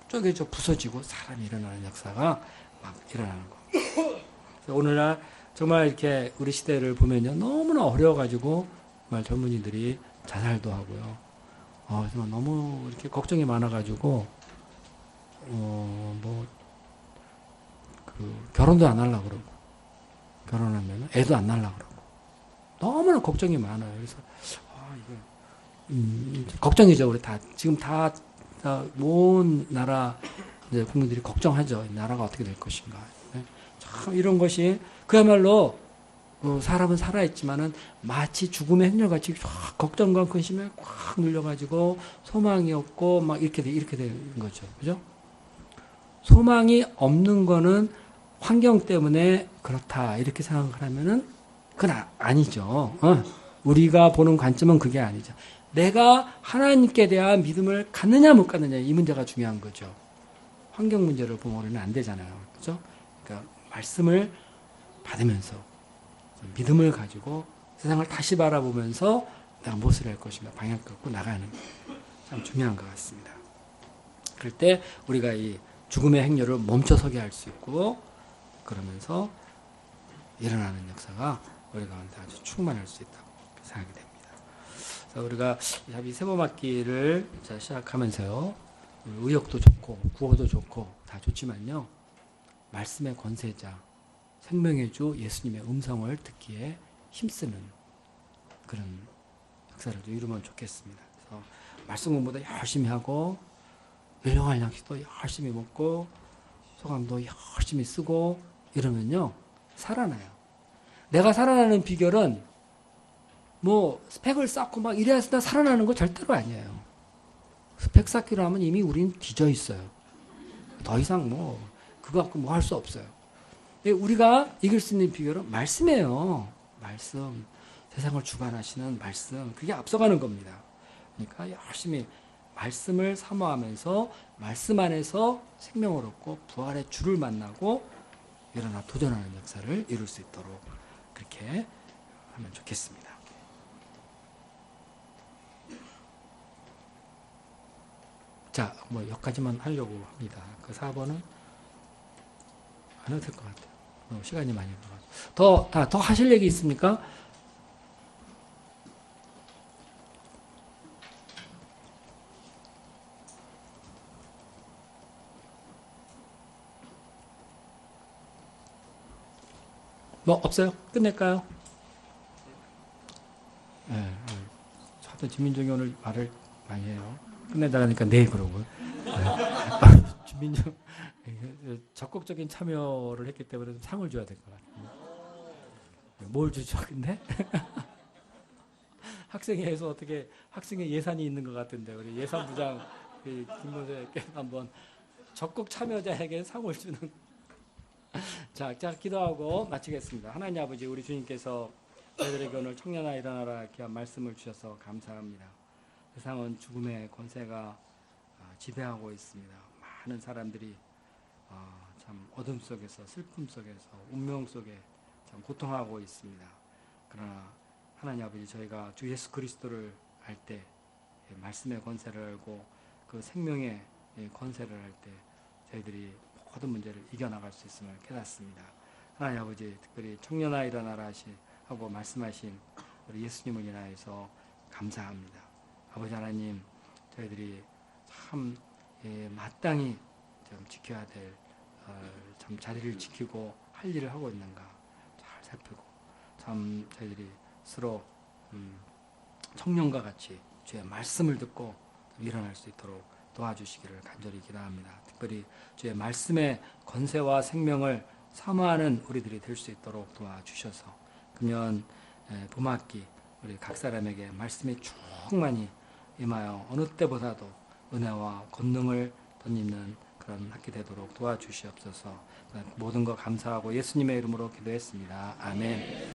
쪼개져 부서지고 사람이 일어나는 역사가 막 일어나는 겁니다. 오늘날 정말 이렇게 우리 시대를 보면요, 너무나 어려워가지고 정말 젊은이들이 자살도 하고요. 정말 너무 이렇게 걱정이 많아가지고 결혼도 안 하려고 그러고, 결혼하면 애도 안 낳으려고 그러고, 너무나 걱정이 많아요. 그래서 이게 걱정이죠. 우리 다 지금 다 온 나라 이제 국민들이 걱정하죠. 이 나라가 어떻게 될 것인가. 네? 참 이런 것이 그야말로 사람은 살아있지만은 마치 죽음의 행렬같이 걱정과 근심에 꽉 눌려가지고 소망이 없고 막 이렇게 되는 거죠. 그죠? 소망이 없는 거는 환경 때문에 그렇다 이렇게 생각을 하면은 그건 아니죠. 우리가 보는 관점은 그게 아니죠. 내가 하나님께 대한 믿음을 갖느냐 못 갖느냐 이 문제가 중요한 거죠. 환경 문제를 보면 우리는 안 되잖아요. 그죠? 그러니까 말씀을 받으면서 믿음을 가지고 세상을 다시 바라보면서 내가 무엇을 할 것인가 방향 갖고 나가는 참 중요한 것 같습니다. 그럴 때 우리가 이 죽음의 행렬을 멈춰서게 할 수 있고 그러면서 일어나는 역사가 우리 가운데 아주 충만할 수 있다고 생각이 됩니다. 그래서 우리가 이 세봄학기를 시작하면서요, 의욕도 좋고 구호도 좋고 다 좋지만요, 말씀의 권세자 생명의 주 예수님의 음성을 듣기에 힘쓰는 그런 역사를 좀 이루면 좋겠습니다. 그래서 말씀 공부도 열심히 하고 일용할 양식도 열심히 먹고 소감도 열심히 쓰고 이러면요 살아나요. 내가 살아나는 비결은 뭐 스펙을 쌓고 막 이래야 살아나는 거 절대로 아니에요. 스펙 쌓기로 하면 이미 우린 뒤져 있어요. 더 이상 뭐 그거 갖고 뭐 할 수 없어요. 우리가 이길 수 있는 비결은 말씀이에요. 말씀. 세상을 주관하시는 말씀. 그게 앞서가는 겁니다. 그러니까 열심히 말씀을 사모하면서 말씀 안에서 생명을 얻고 부활의 주를 만나고 일어나 도전하는 역사를 이룰 수 있도록 그렇게 하면 좋겠습니다. 자, 뭐 여기까지만 하려고 합니다. 그 4번은 안 해도 될 것 같아요. 시간이 많이 들어가지고. 더 하실 얘기 있습니까? 뭐 없어요? 끝낼까요? 또 주민정이 오늘 말을 많이 해요. 끝내자 하니까 네 그러고. 주민정 적극적인 참여를 했기 때문에 좀 상을 줘야 될 것 같아요. 뭘 주죠, 근데? 학생회에서 어떻게 학생회 예산이 있는 것 같은데 우리 예산부장 김문세께 한번 적극 참여자에게 상을 주는. 자, 기도하고 마치겠습니다. 하나님 아버지, 우리 주님께서 저희들에게 오늘 청년아 일어나라 귀한 말씀을 주셔서 감사합니다. 세상은 죽음의 권세가 지배하고 있습니다. 많은 사람들이 참 어둠 속에서, 슬픔 속에서, 운명 속에 참 고통하고 있습니다. 그러나 하나님 아버지, 저희가 주 예수 그리스도를 알 때 말씀의 권세를 알고 그 생명의 권세를 알 때 저희들이 모든 문제를 이겨나갈 수 있음을 깨닫습니다. 하나님 아버지, 특별히 청년아 일어나라 하고 말씀하신 우리 예수님을 인하여서 감사합니다. 아버지 하나님, 저희들이 참 마땅히 좀 지켜야 될 참 자리를 지키고 할 일을 하고 있는가 잘 살피고 참 저희들이 서로 청년과 같이 주의 말씀을 듣고 일어날 수 있도록 도와주시기를 간절히 기도합니다. 특별히 주의 말씀의 권세와 생명을 사모하는 우리들이 될 수 있도록 도와주셔서 금년 봄학기 우리 각 사람에게 말씀이 충만히 임하여 어느 때보다도 은혜와 권능을 덧입는 그런 학기 되도록 도와주시옵소서. 모든 거 감사하고 예수님의 이름으로 기도했습니다. 아멘.